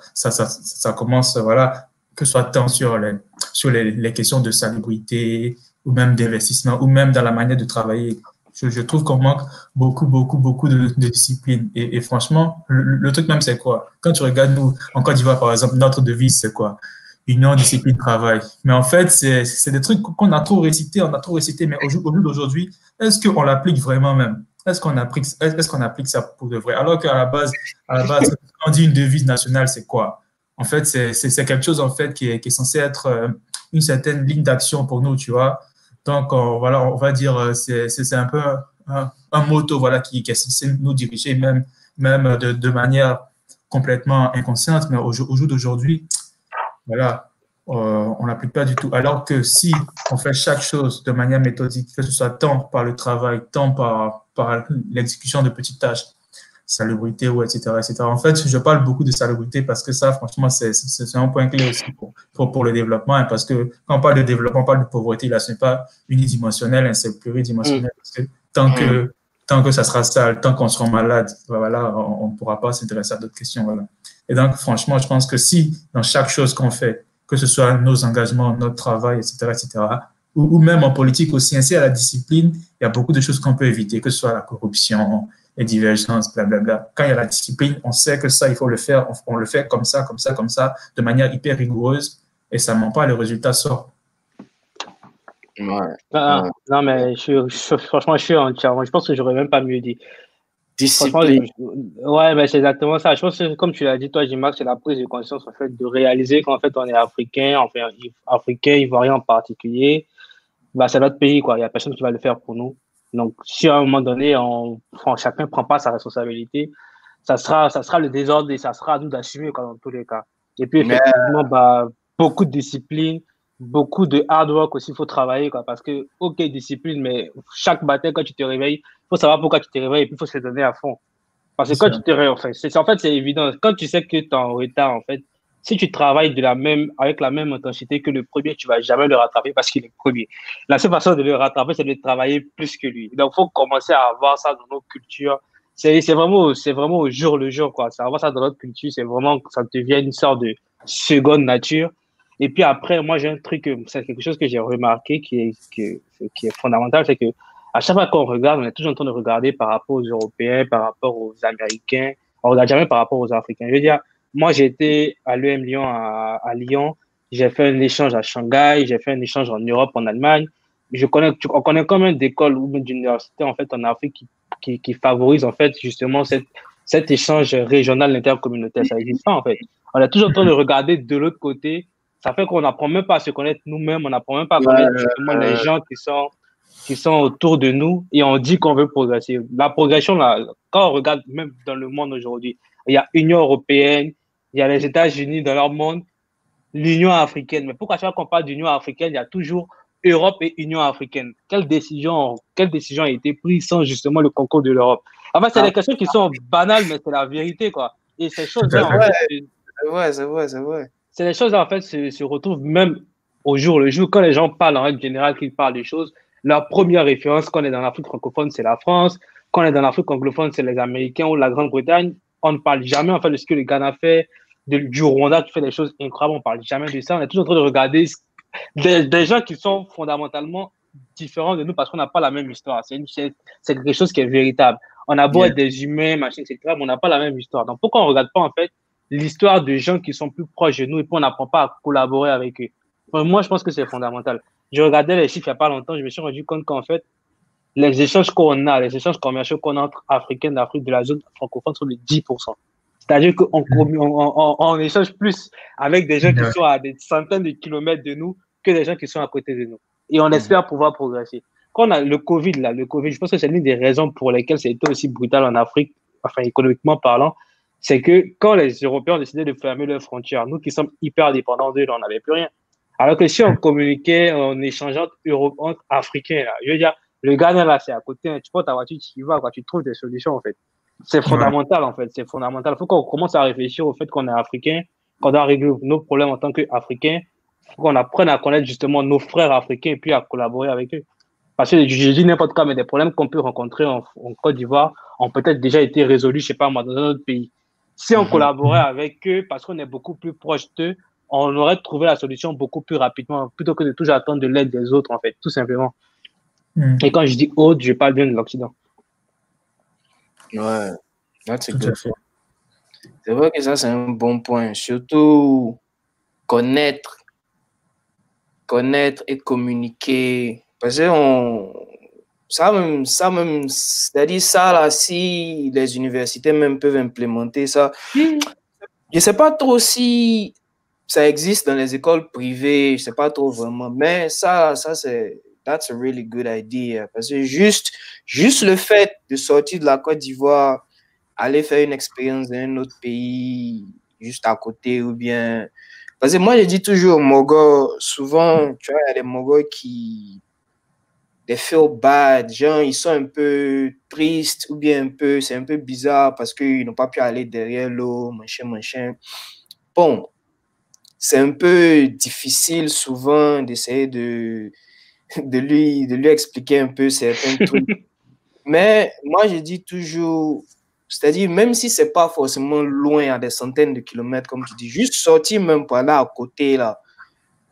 commence, voilà, que ce soit tant sur les questions de salubrité, ou même d'investissement, ou même dans la manière de travailler. Je trouve qu'on manque beaucoup de discipline. Et franchement, le truc même, c'est quoi? Quand tu regardes, nous, en Côte d'Ivoire, par exemple, notre devise, c'est quoi? Union, discipline, travail. Mais en fait, c'est des trucs qu'on a trop récités, mais au jour d'aujourd'hui, est-ce qu'on l'applique vraiment même? Est-ce qu'on applique ça pour de vrai? Alors qu'à la base, quand on dit une devise nationale, c'est quoi? en fait, c'est quelque chose en fait qui est censé être une certaine ligne d'action pour nous, tu vois. Donc, voilà, on va dire, c'est un peu un motto voilà, qui est censé nous diriger, même de manière complètement inconsciente, mais au jour d'aujourd'hui, voilà, on n'applique pas du tout. Alors que si on fait chaque chose de manière méthodique, que ce soit tant par le travail, tant par l'exécution de petites tâches, salubrité ou etc., etc. En fait, je parle beaucoup de salubrité parce que ça, franchement, c'est un point clé aussi pour le développement. Hein, parce que quand on parle de développement, on parle de pauvreté. Là, ce n'est pas unidimensionnel, hein, c'est pluridimensionnel. Parce que tant que ça sera sale, tant qu'on sera malade, voilà, on ne pourra pas s'intéresser à d'autres questions. Voilà. Et donc, franchement, je pense que si dans chaque chose qu'on fait, que ce soit nos engagements, notre travail, etc., ou même en politique aussi, ainsi à la discipline, il y a beaucoup de choses qu'on peut éviter, que ce soit la corruption, les divergences, blablabla. Quand il y a la discipline, on sait que ça, il faut le faire, on le fait comme ça, de manière hyper rigoureuse, et ça ne ment pas, le résultat sort.
Non, mais franchement, je suis entièrement. Je pense que j'aurais même pas mieux dit.
Discipline.
Ouais, mais c'est exactement ça. Je pense que, comme tu l'as dit, toi, J-Max, c'est la prise de conscience, en fait, de réaliser qu'en fait, on est africain, enfin, africain, ivoirien en particulier. Bah, c'est notre pays, quoi. Il n'y a personne qui va le faire pour nous. Donc, si à un moment donné, chacun ne prend pas sa responsabilité, ça sera le désordre et ça sera à nous d'assumer, quoi, dans tous les cas. Et puis, effectivement, bah, beaucoup de discipline, beaucoup de hard work aussi, il faut travailler, quoi, parce que, ok, discipline, mais chaque matin, quand tu te réveilles, il faut savoir pourquoi tu te réveilles et puis il faut se donner à fond. Parce que quand tu te réveilles, en fait, c'est évident. Quand tu sais que tu es en retard, en fait, si tu travailles avec la même intensité que le premier, tu vas jamais le rattraper parce qu'il est premier. La seule façon de le rattraper, c'est de travailler plus que lui. Donc, il faut commencer à avoir ça dans nos cultures. C'est vraiment au jour le jour, quoi. C'est avoir ça dans notre culture, c'est vraiment que ça devient une sorte de seconde nature. Et puis après, moi, j'ai un truc, c'est quelque chose que j'ai remarqué qui est fondamental, c'est que à chaque fois qu'on regarde, on est toujours en train de regarder par rapport aux Européens, par rapport aux Américains. On regarde jamais par rapport aux Africains. Je veux dire, moi, j'ai été à l'EM Lyon à Lyon. J'ai fait un échange à Shanghai. J'ai fait un échange en Europe, en Allemagne. On connaît quand même d'écoles ou d'universités, en fait, en Afrique qui favorisent, en fait, justement, cet échange régional intercommunautaire. Ça n'existe pas, en fait. On est toujours en train de regarder de l'autre côté. Ça fait qu'on n'apprend même pas à se connaître nous-mêmes. On n'apprend même pas à connaître, justement, les gens qui sont autour de nous et on dit qu'on veut progresser. La progression, là, quand on regarde même dans le monde aujourd'hui, il y a l'Union européenne, il y a les États-Unis dans leur monde, l'Union africaine. Mais pourquoi chaque fois qu'on parle d'Union africaine, il y a toujours Europe et Union africaine? Quelle décision a été prise sans justement le concours de l'Europe? En fait, c'est des questions qui sont banales, mais c'est la vérité, quoi. Et ces choses-là, en fait,
c'est vrai.
C'est les choses, en fait, se retrouvent même au jour le jour. Quand les gens parlent en règle générale, qu'ils parlent des choses, leur première référence, quand on est dans l'Afrique francophone, c'est la France. Quand on est dans l'Afrique anglophone, c'est les Américains ou la Grande-Bretagne. On ne parle jamais, en fait, de ce que le Ghana fait, du Rwanda qui fait des choses incroyables. On ne parle jamais de ça. On est toujours en train de regarder des gens qui sont fondamentalement différents de nous parce qu'on n'a pas la même histoire. C'est quelque chose qui est véritable. On a beau être des humains, machin, etc., mais on n'a pas la même histoire. Donc, pourquoi on ne regarde pas, en fait, l'histoire de gens qui sont plus proches de nous et puis on n'apprend pas à collaborer avec eux? Moi, je pense que c'est fondamental. Je regardais les chiffres il n'y a pas longtemps, je me suis rendu compte qu'en fait, les échanges commerciaux qu'on a entre Africains d'Afrique de la zone francophone sont de 10%. C'est-à-dire qu'on échange plus avec des gens qui sont à des centaines de kilomètres de nous que des gens qui sont à côté de nous. Et on espère pouvoir progresser. Quand on a le Covid, je pense que c'est l'une des raisons pour lesquelles ça a été aussi brutal en Afrique, enfin économiquement parlant, c'est que quand les Européens ont décidé de fermer leurs frontières, nous qui sommes hyper dépendants d'eux, on n'avait plus rien. Alors que si on communiquait en échangeant entre Africains, là, je veux dire, le Ghana, là, c'est à côté, hein, tu prends ta voiture, tu y vas, quoi, tu trouves des solutions, en fait. C'est fondamental, en fait, c'est fondamental. Il faut qu'on commence à réfléchir au fait qu'on est Africain, qu'on doit régler nos problèmes en tant qu'Africains. Il faut qu'on apprenne à connaître justement nos frères africains et puis à collaborer avec eux. Parce que je dis n'importe quoi, mais des problèmes qu'on peut rencontrer en Côte d'Ivoire ont peut-être déjà été résolus, je sais pas moi, dans un autre pays. Si on collaborait avec eux, parce qu'on est beaucoup plus proche d'eux, on aurait trouvé la solution beaucoup plus rapidement, plutôt que de toujours attendre de l'aide des autres, en fait, tout simplement. Et quand je dis autre, je parle bien de l'Occident.
Ouais, c'est good. C'est vrai que ça, c'est un bon point. Surtout connaître et communiquer. Parce que c'est-à-dire ça, là, si les universités même peuvent implémenter ça, Je sais pas trop si ça existe dans les écoles privées, je sais pas trop vraiment, mais ça c'est, that's a really good idea. Parce que juste le fait de sortir de la Côte d'Ivoire, aller faire une expérience dans un autre pays, juste à côté, ou bien, parce que moi je dis toujours aux Mogos, souvent, tu vois, il y a des Mogos qui, they feel bad, genre ils sont un peu tristes, ou bien un peu, c'est un peu bizarre parce qu'ils n'ont pas pu aller derrière l'eau, machin. Bon, c'est un peu difficile souvent d'essayer de lui expliquer un peu certains trucs. Mais moi, je dis toujours, c'est-à-dire, même si c'est pas forcément loin à des centaines de kilomètres, comme tu dis, juste sortir même par là à côté, là,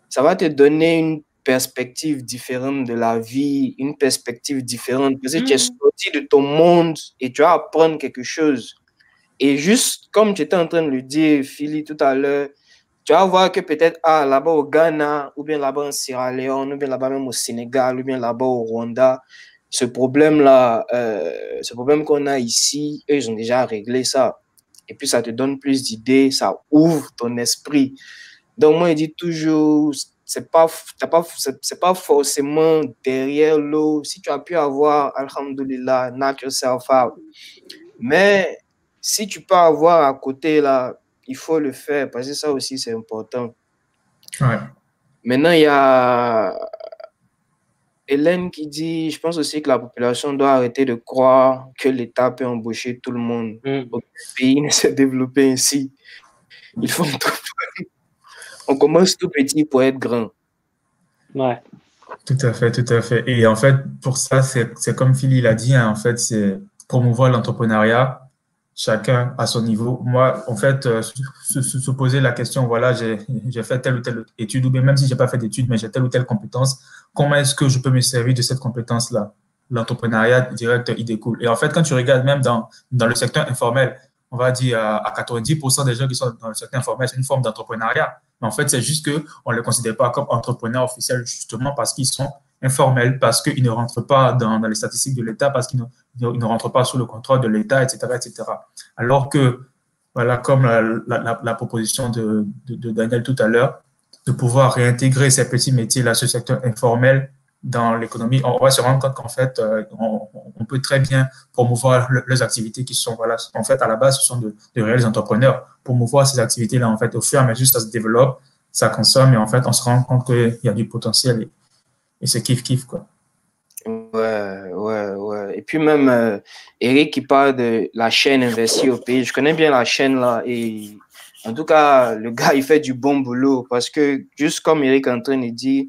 ça va te donner une perspective différente de la vie, une perspective différente. Parce que tu es sorti de ton monde et tu vas apprendre quelque chose. Et juste comme tu étais en train de le dire, Philly, tout à l'heure, tu vas voir que peut-être là-bas au Ghana, ou bien là-bas en Sierra Leone, ou bien là-bas même au Sénégal, ou bien là-bas au Rwanda, ce problème-là, ce problème qu'on a ici, eux, ils ont déjà réglé ça. Et puis, ça te donne plus d'idées, ça ouvre ton esprit. Donc, moi, je dis toujours, c'est pas forcément derrière l'eau. Si tu as pu avoir, alhamdoulilah, knock yourself out. Mais si tu peux avoir à côté, là, il faut le faire parce que ça aussi, c'est important.
Ouais.
Maintenant, il y a Hélène qui dit, je pense aussi que la population doit arrêter de croire que l'État peut embaucher tout le monde. Aucun pays ne s'est développé ainsi. Il faut on commence tout petit pour être grand.
Ouais.
Tout à fait. Et en fait, pour ça, c'est comme Philly l'a dit, hein, en fait, c'est promouvoir l'entrepreneuriat, chacun à son niveau. Moi, en fait, se poser la question, voilà, j'ai fait telle ou telle étude, ou bien même si j'ai pas fait d'études, mais j'ai telle ou telle compétence, comment est-ce que je peux me servir de cette compétence-là? L'entrepreneuriat direct, il découle. Et en fait, quand tu regardes même dans le secteur informel, on va dire à 90% des gens qui sont dans le secteur informel, c'est une forme d'entrepreneuriat. Mais en fait, c'est juste qu'on ne les considère pas comme entrepreneurs officiels justement parce qu'ils sont informels, parce qu'ils ne rentrent pas dans les statistiques de l'État, parce qu'ils ne rentrent pas sous le contrôle de l'État, etc. Alors que, voilà, comme la proposition de Daniel tout à l'heure, de pouvoir réintégrer ces petits métiers-là, ce secteur informel dans l'économie, on va se rendre compte qu'en fait, on peut très bien promouvoir leurs activités qui sont, voilà, en fait, à la base, ce sont de réels entrepreneurs. Promouvoir ces activités-là, en fait, au fur et à mesure, ça se développe, ça consomme, et en fait, on se rend compte qu'il y a du potentiel et c'est kiff, quoi.
Ouais. Et puis même, Eric qui parle de la chaîne Investir au pays. Je connais bien la chaîne, là, et en tout cas, le gars, il fait du bon boulot parce que, juste comme Eric est en train de dire,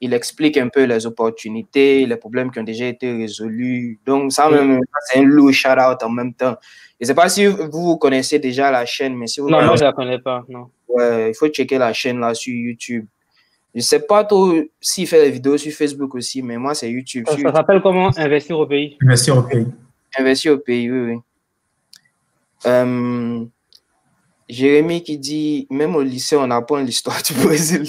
il explique un peu les opportunités, les problèmes qui ont déjà été résolus. Donc, ça, même, c'est un lourd shout-out en même temps. Je ne sais pas si vous connaissez déjà la chaîne, mais si vous
Non, moi, je ne la connais pas, non.
Ouais, il faut checker la chaîne là sur YouTube. Je ne sais pas trop s'il fait des vidéos sur Facebook aussi, mais moi, c'est YouTube.
Ça s'appelle comment? Investir au pays?
Investir au pays.
Investir au pays, oui. Jérémy qui dit, même au lycée, on apprend l'histoire du Brésil.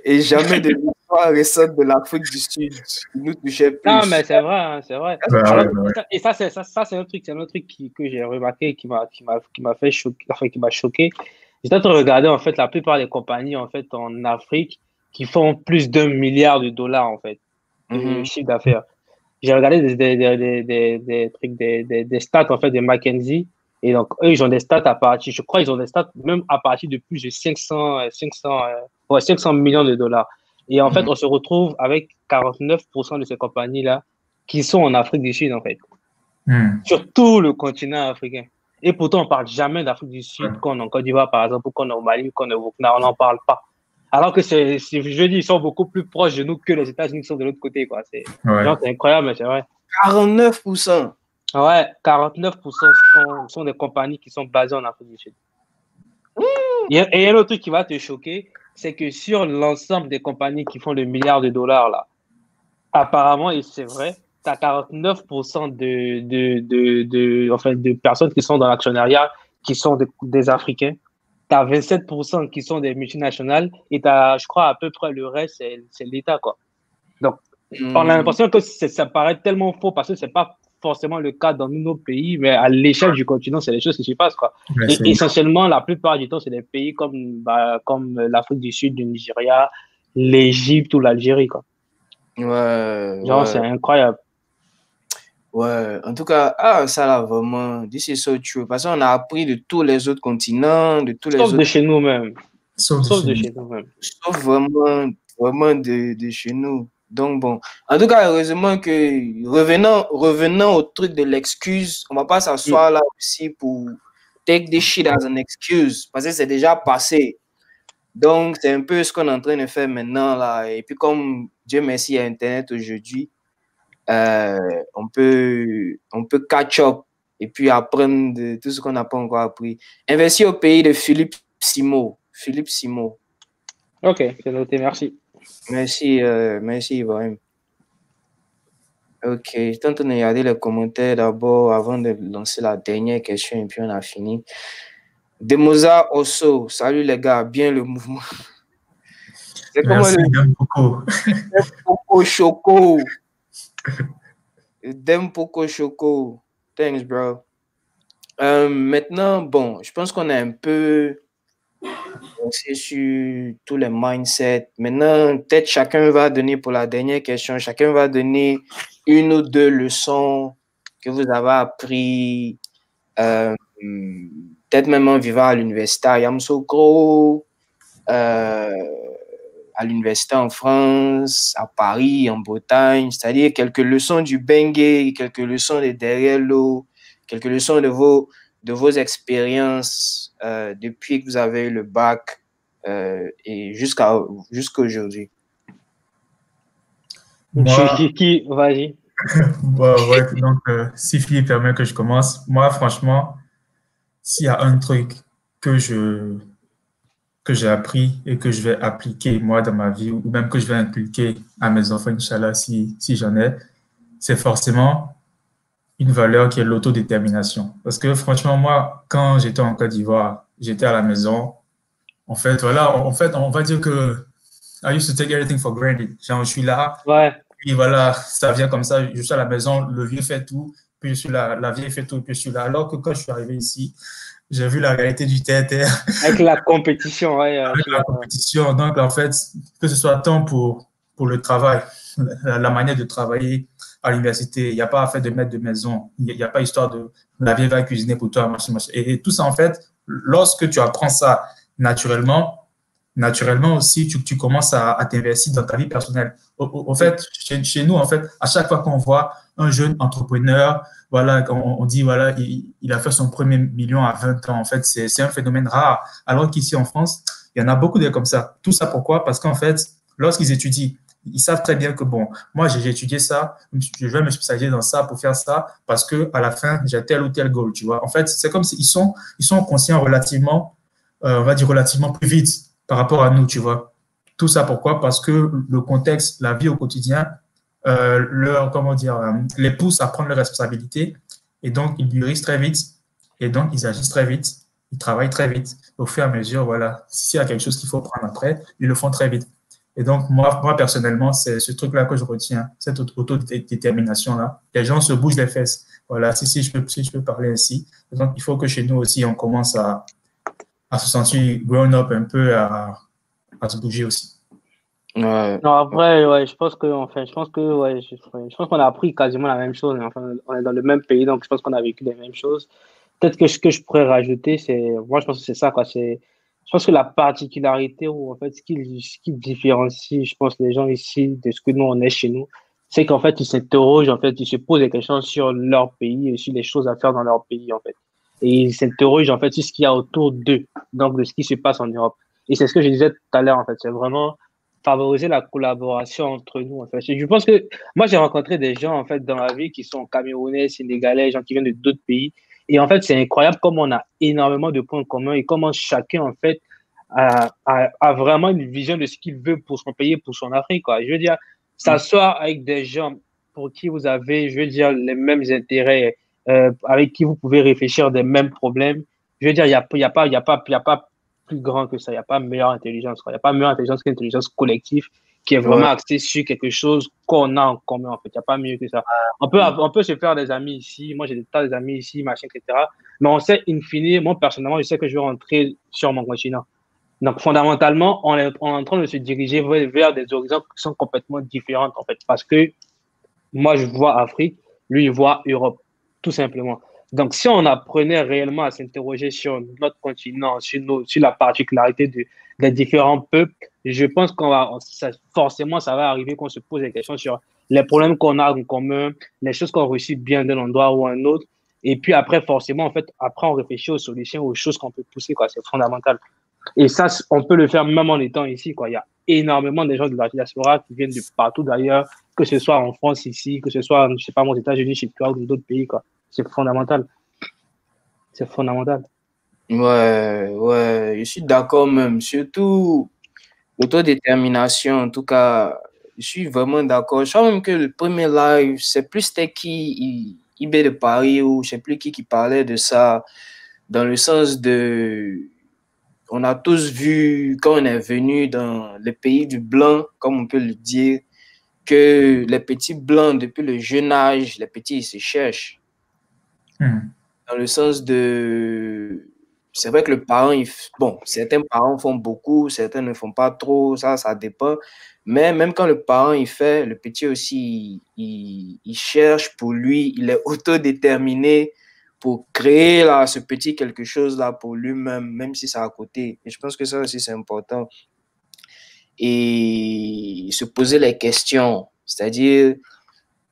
Et jamais de l'histoire récente de l'Afrique du Sud qui nous touchait plus.
Non, mais c'est vrai, hein, c'est vrai. Et ça, c'est un truc que j'ai remarqué qui m'a fait choquer, enfin, qui m'a choqué. J'étais en train de regarder, en fait, la plupart des compagnies, en fait, en Afrique qui font plus d'1 milliard de dollars, en fait, de chiffre d'affaires. J'ai regardé des trucs, des stats, en fait, de McKinsey. Et donc, eux, ils ont des stats à partir, je crois, ils ont des stats même à partir de plus de 500 millions de dollars. Et en fait, on se retrouve avec 49% de ces compagnies-là qui sont en Afrique du Sud, en fait. Sur tout le continent africain. Et pourtant, on ne parle jamais d'Afrique du Sud, qu'on est en Côte d'Ivoire, par exemple, ou qu'on est au Mali, ou qu'on est au Burkina, on n'en parle pas. Alors que je dis, ils sont beaucoup plus proches de nous que les États-Unis qui sont de l'autre côté, quoi. C'est incroyable, mais c'est vrai.
49%.
Ouais, 49% sont des compagnies qui sont basées en Afrique du Sud. Et un autre truc qui va te choquer, c'est que sur l'ensemble des compagnies qui font le milliard de dollars, là, apparemment, et c'est vrai, tu as 49% de personnes qui sont dans l'actionnariat qui sont des Africains. Tu as 27% qui sont des multinationales et tu as, je crois, à peu près le reste, c'est l'État, quoi. Donc, on a l'impression que ça paraît tellement faux parce que c'est pas forcément le cas dans nos pays, mais à l'échelle du continent, c'est des choses qui se passent, quoi.
Ouais,
Et essentiellement, la plupart du temps, c'est des pays comme l'Afrique du Sud, le Nigeria, l'Égypte ou l'Algérie, quoi. Genre, c'est incroyable.
Ouais, en tout cas, ça là, vraiment, this is so true. Parce qu'on a appris de tous les autres continents, de tous les
Sauf
autres...
de chez nous même.
Sauf
de chez nous même.
Sauf vraiment, vraiment de chez nous. Donc bon, en tout cas, heureusement que revenant au truc de l'excuse, on va pas s'asseoir là aussi pour take this shit as an excuse, parce que c'est déjà passé. Donc c'est un peu ce qu'on est en train de faire maintenant là. Et puis comme Dieu merci, il y a Internet aujourd'hui, on peut catch up et puis apprendre de tout ce qu'on n'a pas encore appris. Investir au pays de Philippe Simo. Philippe Simo.
Ok, c'est noté, merci.
Merci Ibrahim. Ok, je suis en train de regarder les commentaires d'abord avant de lancer la dernière question et puis on a fini. Demosa Osso, salut les gars, bien le mouvement.
C'est merci,
Dempoko Choco. Dempoko Choco. Thanks, bro. Maintenant, bon, je pense qu'on a un peu c'est sur tous les mindsets. Maintenant, peut-être chacun va donner pour la dernière question, chacun va donner une ou deux leçons que vous avez appris, peut-être même en vivant à l'université à Yamoussoukro, à l'université en France, à Paris, en Bretagne, c'est-à-dire quelques leçons du Bengue, quelques leçons de derrière l'eau, quelques leçons de vos expériences depuis que vous avez eu le bac et jusqu'à aujourd'hui.
Vas-y.
Ouais, donc, si Philippe permet que je commence, moi, franchement, s'il y a un truc que j'ai appris et que je vais appliquer, moi, dans ma vie, ou même que je vais inculquer à mes enfants, Inch'Allah, si j'en ai, c'est forcément une valeur qui est l'autodétermination. Parce que franchement, moi, quand j'étais en Côte d'Ivoire, j'étais à la maison. En fait, voilà, on va dire que I used to take everything for granted. Genre, je suis là, puis voilà, ça vient comme ça, je suis à la maison, le vieux fait tout, puis je suis là, la vieille fait tout, puis je suis là. Alors que quand je suis arrivé ici, j'ai vu la réalité du terre-terre.
Avec la compétition, ouais.
Avec la compétition. Donc, en fait, que ce soit tant pour le travail, la manière de travailler à l'université, il n'y a pas à faire de maître de maison, il n'y a pas histoire de la vieille va cuisiner pour toi, machin. Et tout ça, en fait, lorsque tu apprends ça naturellement aussi, tu commences à t'investir dans ta vie personnelle. Au fait, chez nous, en fait, à chaque fois qu'on voit un jeune entrepreneur, voilà, on dit, voilà, il a fait son premier million à 20 ans. En fait, c'est un phénomène rare. Alors qu'ici, en France, il y en a beaucoup de comme ça. Tout ça, pourquoi? Parce qu'en fait, lorsqu'ils étudient, ils savent très bien que, bon, moi, j'ai étudié ça, je vais me spécialiser dans ça pour faire ça, parce que à la fin, j'ai tel ou tel goal, tu vois. En fait, c'est comme s'ils sont conscients relativement, on va dire relativement plus vite par rapport à nous, tu vois. Tout ça, pourquoi? Parce que le contexte, la vie au quotidien, les pousse à prendre leurs responsabilités, et donc, ils mûrissent très vite, et donc, ils agissent très vite, ils travaillent très vite. Au fur et à mesure, voilà, s'il y a quelque chose qu'il faut prendre après, ils le font très vite. Et donc, moi personnellement, c'est ce truc-là que je retiens, cette autodétermination-là. Les gens se bougent les fesses. Voilà, si je peux parler ainsi. Donc, il faut que chez nous aussi, on commence à se sentir grown up un peu, à se bouger aussi.
Ouais.
Non, après, ouais, je pense qu'on a appris quasiment la même chose. Enfin, on est dans le même pays, donc je pense qu'on a vécu les mêmes choses. Peut-être que ce que je pourrais rajouter, moi, je pense que c'est ça, quoi. Je pense que la particularité ou en fait ce qui différencie, je pense, les gens ici de ce que nous on est chez nous, c'est qu'en fait ils s'interrogent, en fait ils se posent des questions sur leur pays et sur les choses à faire dans leur pays en fait, et ils s'interrogent en fait sur ce qu'il y a autour d'eux, donc de ce qui se passe en Europe. Et c'est ce que je disais tout à l'heure en fait, c'est vraiment favoriser la collaboration entre nous en fait. Je pense que moi j'ai rencontré des gens en fait dans la vie qui sont camerounais, sénégalais, gens qui viennent de d'autres pays. Et en fait, c'est incroyable comme on a énormément de points communs et comment chacun, en fait, a vraiment une vision de ce qu'il veut pour son pays, pour son Afrique, quoi. Je veux dire, s'asseoir avec des gens pour qui vous avez, je veux dire, les mêmes intérêts, avec qui vous pouvez réfléchir des mêmes problèmes. Je veux dire, il y a pas plus grand que ça. Il n'y a pas meilleure intelligence, quoi. Il n'y a pas meilleure intelligence qu'une intelligence collective qui est vraiment axé sur quelque chose qu'on a en commun, en fait. Il n'y a pas mieux que ça. On peut se faire des amis ici. Moi, j'ai des tas d'amis ici, machin, etc. Mais on sait, in fine, moi, personnellement, je sais que je vais rentrer sur mon continent. Donc, fondamentalement, on est en train de se diriger vers des horizons qui sont complètement différents, en fait. Parce que moi, je vois Afrique, lui, il voit Europe, tout simplement. Donc, si on apprenait réellement à s'interroger sur notre continent, sur la particularité des différents peuples, je pense forcément, ça va arriver qu'on se pose des questions sur les problèmes qu'on a en commun, les choses qu'on réussit bien d'un endroit ou un autre. Et puis après, forcément, en fait, après, on réfléchit aux solutions, aux choses qu'on peut pousser, quoi. C'est fondamental. Et ça, on peut le faire même en étant ici, quoi. Il y a énormément de gens de la diaspora qui viennent de partout d'ailleurs, que ce soit en France ici, que ce soit, je sais pas, aux États-Unis, je sais pas, ou dans d'autres pays, quoi. C'est fondamental. C'est fondamental.
Ouais, je suis d'accord même. Surtout l'autodétermination, en tout cas, je suis vraiment d'accord. Je crois même que le premier live, c'est plus c'était qui, IB de Paris, ou je sais plus qui parlait de ça, dans le sens de... On a tous vu, quand on est venu dans le pays du blanc, comme on peut le dire, que les petits blancs, depuis le jeune âge, les petits, ils se cherchent. Dans le sens de... C'est vrai que le parent, bon, certains parents font beaucoup, certains ne font pas trop, ça dépend. Mais même quand le parent, il fait, le petit aussi, il cherche pour lui, il est autodéterminé pour créer là, ce petit quelque chose là pour lui-même, même si c'est à côté. Et je pense que ça aussi, c'est important. Et se poser les questions, c'est-à-dire...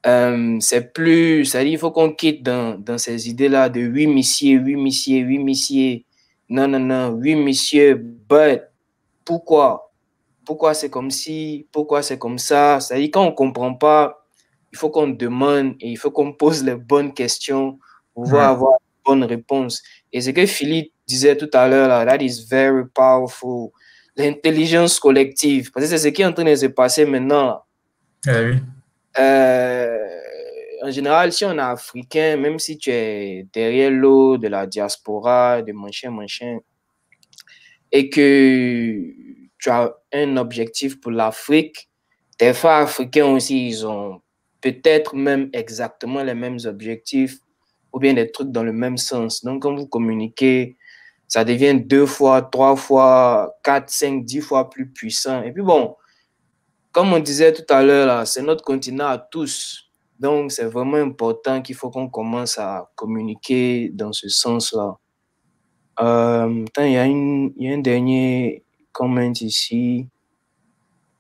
c'est-à-dire il faut qu'on quitte dans ces idées-là de oui, monsieur, non, oui, monsieur, but, pourquoi c'est comme ci, pourquoi c'est comme ça, c'est-à-dire quand on ne comprend pas, il faut qu'on demande et il faut qu'on pose les bonnes questions pour pouvoir avoir les bonnes réponses. Et ce que Philippe disait tout à l'heure, là, that is very powerful, l'intelligence collective, parce que c'est ce qui est en train de se passer maintenant.
Oui.
En général, si on est africain, même si tu es derrière l'eau de la diaspora, de machin, et que tu as un objectif pour l'Afrique, tes frères africains aussi, ils ont peut-être même exactement les mêmes objectifs ou bien des trucs dans le même sens. Donc, quand vous communiquez, ça devient 2 fois, 3 fois, 4, 5, 10 fois plus puissant. Et puis bon, comme on disait tout à l'heure, c'est notre continent à tous. Donc, c'est vraiment important qu'il faut qu'on commence à communiquer dans ce sens-là. Il y a un dernier comment ici.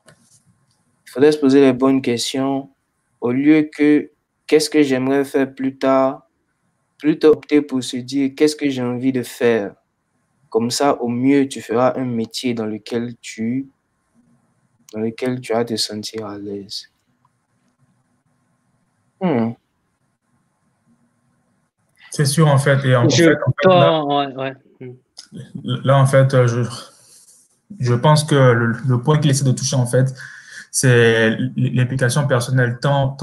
Il faudrait se poser les bonnes questions. Au lieu que qu'est-ce que j'aimerais faire plus tard, plutôt opter pour se dire qu'est-ce que j'ai envie de faire. Comme ça, au mieux, tu feras un métier dans lequel tu vas te sentir à l'aise.
C'est sûr, en fait. Et là, en fait, je pense que le point qu'il essaie de toucher, en fait, c'est l'implication personnelle, tant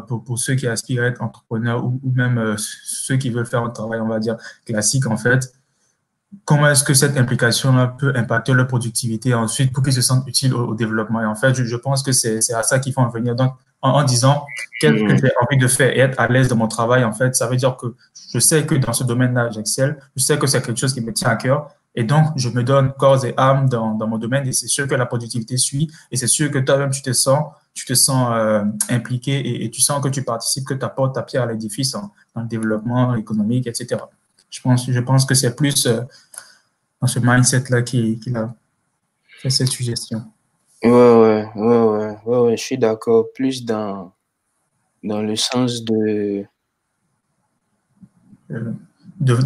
pour ceux qui aspirent à être entrepreneurs ou même ceux qui veulent faire un travail, on va dire, classique, en fait. Comment est-ce que cette implication-là peut impacter leur productivité ensuite pour qu'ils se sentent utiles au développement? Et en fait, je pense que c'est à ça qu'il faut en venir. Donc, en disant qu'est-ce que j'ai envie de faire et être à l'aise dans mon travail, en fait, ça veut dire que je sais que dans ce domaine-là, j'excelle. Je sais que c'est quelque chose qui me tient à cœur. Et donc, je me donne corps et âme dans mon domaine et c'est sûr que la productivité suit. Et c'est sûr que toi-même, tu te sens impliqué et tu sens que tu participes, que tu apportes ta pierre à l'édifice dans le développement économique, etc. Je pense que c'est plus dans ce mindset-là qu'il a fait cette suggestion.
Ouais, je suis d'accord. Plus dans le sens de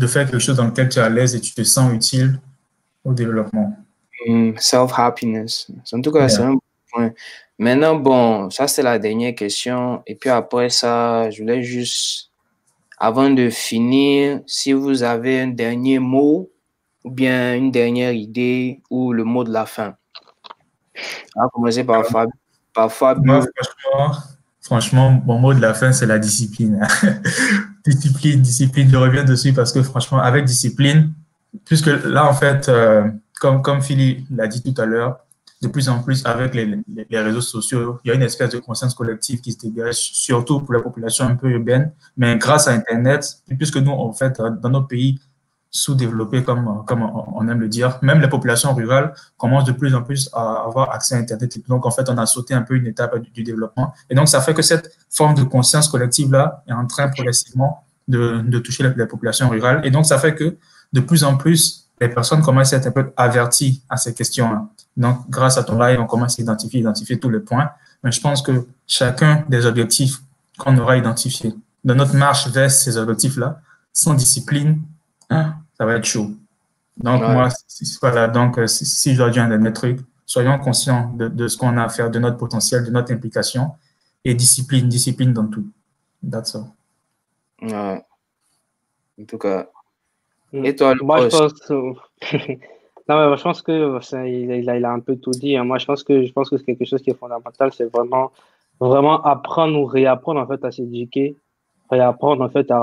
faire quelque chose dans lequel tu es à l'aise et tu te sens utile au développement.
Self-happiness. En tout cas, c'est un bon point. Maintenant, bon, ça, c'est la dernière question. Et puis après ça, je voulais juste... Avant de finir, si vous avez un dernier mot ou bien une dernière idée ou le mot de la fin. On va commencer par Fabio.
Moi, franchement, mon mot de la fin, c'est la discipline. Discipline, je reviens dessus parce que franchement, avec discipline, puisque là, en fait, comme Philippe l'a dit tout à l'heure, de plus en plus avec les réseaux sociaux, il y a une espèce de conscience collective qui se dégage, surtout pour la population un peu urbaine. Mais grâce à Internet, puisque nous, en fait, dans nos pays sous-développés, comme on aime le dire, même les populations rurales commencent de plus en plus à avoir accès à Internet. Donc, en fait, on a sauté un peu une étape du développement. Et donc, ça fait que cette forme de conscience collective-là est en train progressivement de toucher les populations rurales. Et donc, ça fait que de plus en plus, les personnes commencent à être un peu averties à ces questions-là. Donc, grâce à ton live, on commence à identifier tous les points. Mais je pense que chacun des objectifs qu'on aura identifiés dans notre marche vers ces objectifs-là, sans discipline, ça va être chaud. Donc, moi, voilà, donc, si je dois dire un dernier truc, soyons conscients de ce qu'on a à faire, de notre potentiel, de notre implication, et discipline dans tout. That's all.
Ouais. En tout cas. Et toi, le
moi,
boss?
je pense... non, mais je pense que il a un peu tout dit. Hein. Moi, je pense que c'est quelque chose qui est fondamental. C'est vraiment apprendre ou réapprendre en fait à s'éduquer, réapprendre en fait à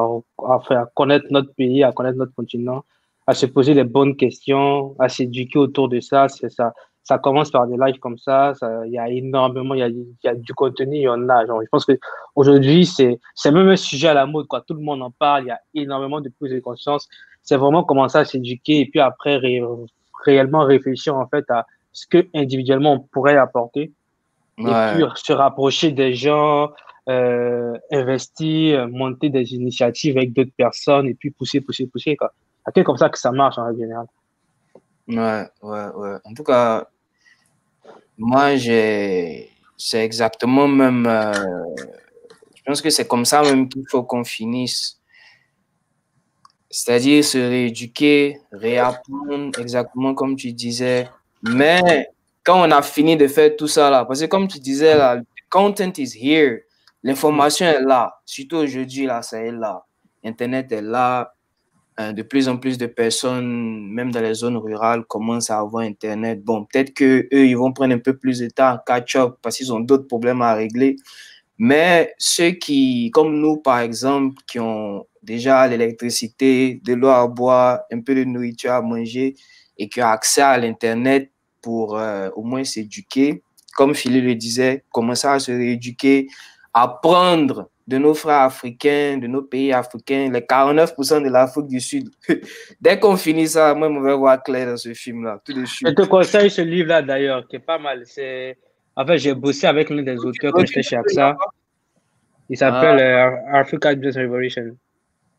connaître notre pays, à connaître notre continent, à se poser les bonnes questions, à s'éduquer autour de ça. C'est ça. Ça commence par des lives comme ça. Il y a énormément, il y a du contenu, il y en a. Genre, je pense que aujourd'hui, c'est même un sujet à la mode, quoi. Tout le monde en parle. Il y a énormément de prise de conscience. C'est vraiment commencer à s'éduquer et puis après réellement réfléchir en fait à ce que individuellement on pourrait apporter et puis se rapprocher des gens, investir, monter des initiatives avec d'autres personnes et puis pousser quoi. C'est comme ça que ça marche en général.
Ouais. En tout cas, moi, c'est exactement même, je pense que c'est comme ça même qu'il faut qu'on finisse. C'est-à-dire se rééduquer, réapprendre, exactement comme tu disais. Mais quand on a fini de faire tout ça là, parce que comme tu disais là, le content is here, l'information est là, surtout aujourd'hui là, ça est là. Internet est là, de plus en plus de personnes, même dans les zones rurales, commencent à avoir Internet. Bon, peut-être qu'eux, ils vont prendre un peu plus de temps à catch-up parce qu'ils ont d'autres problèmes à régler. Mais ceux qui, comme nous par exemple, qui ont déjà l'électricité, de l'eau à boire, un peu de nourriture à manger et qui ont accès à l'Internet pour au moins s'éduquer, comme Philippe le disait, commencer à se rééduquer, apprendre de nos frères africains, de nos pays africains, les 49% de l'Afrique du Sud. Dès qu'on finit ça, moi, je vais voir clair dans ce film-là, tout de suite.
Je te conseille ce livre-là d'ailleurs, qui est pas mal. En fait, j'ai bossé avec l'un des auteurs quand j'étais chez AXA. Il s'appelle Africa Business Revolution.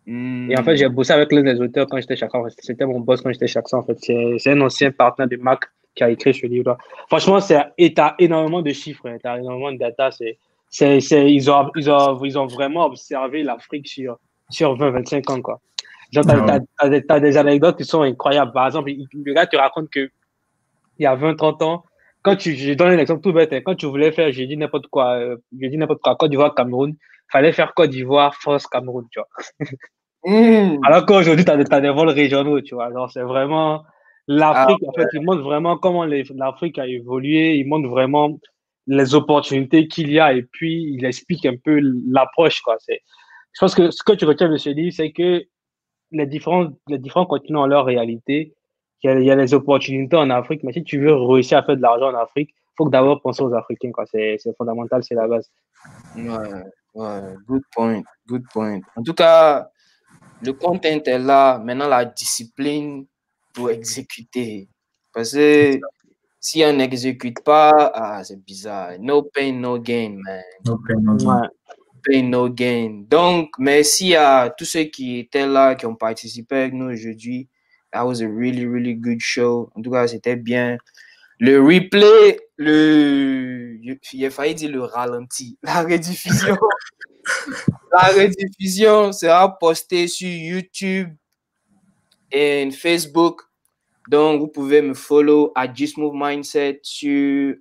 Et en fait, j'ai bossé avec l'un des auteurs quand j'étais chez AXA. C'était mon boss quand j'étais chez AXA. En fait, c'est un ancien partenaire de Mac qui a écrit ce livre-là. Franchement, t'as énormément de chiffres, hein, t'as énormément de data. Ils ont vraiment observé l'Afrique sur 20-25 ans, quoi. Genre, t'as des anecdotes qui sont incroyables. Par exemple, le gars te raconte que il y a 20-30 ans, je donne un exemple tout bête, hein, quand tu voulais faire, j'ai dit n'importe quoi, Côte d'Ivoire, Cameroun, fallait faire Côte d'Ivoire, France, Cameroun, tu vois. Alors qu'aujourd'hui, t'as des vols régionaux, tu vois. Alors, c'est vraiment l'Afrique, en fait, il montre vraiment comment l'Afrique a évolué, il montre vraiment les opportunités qu'il y a et puis il explique un peu l'approche, quoi. Je pense que ce que tu retiens de ce livre, c'est que les différents continents ont leur réalité. Il y a les opportunités en Afrique, mais si tu veux réussir à faire de l'argent en Afrique, il faut d'abord penser aux Africains, quoi. C'est fondamental, c'est la base.
Ouais, good point. En tout cas, le content est là, maintenant la discipline pour exécuter. Parce que si on n'exécute pas, c'est bizarre. No pain, no gain, man.
No pain, no gain.
Ouais. Pain, no gain. Donc, merci à tous ceux qui étaient là, qui ont participé avec nous aujourd'hui. That was a really, really good show. En tout cas, c'était bien. Le replay, il a failli dire le ralenti. La rediffusion sera postée sur YouTube et Facebook. Donc, vous pouvez me follow à Just Move Mindset sur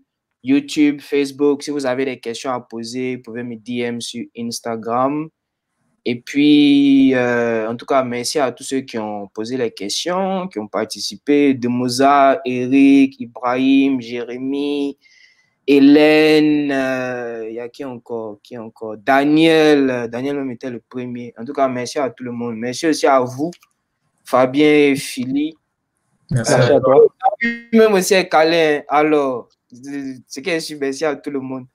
YouTube, Facebook. Si vous avez des questions à poser, vous pouvez me DM sur Instagram. Et puis, en tout cas, merci à tous ceux qui ont posé les questions, qui ont participé. Demoza, Eric, Ibrahim, Jérémy, Hélène, il y a qui encore? Daniel même était le premier. En tout cas, merci à tout le monde. Merci aussi à vous, Fabien et Philippe.
Merci à toi.
Même aussi à Calais. Alors, Ce qui est sûr, merci à tout le monde.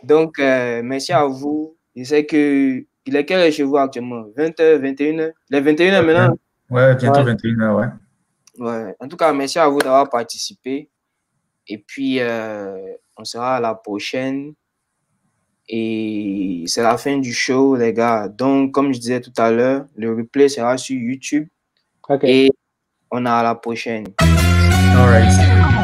Donc, merci à vous. Je sais que il est quelle heure chez vous actuellement? 20h, 21h? Les 21h maintenant?
Ouais, bientôt 21h, ouais.
Ouais. En tout cas, merci à vous d'avoir participé. Et puis, on sera à la prochaine. Et c'est la fin du show, les gars. Donc, comme je disais tout à l'heure, le replay sera sur YouTube.
Ok.
Et on est à la prochaine.
All right.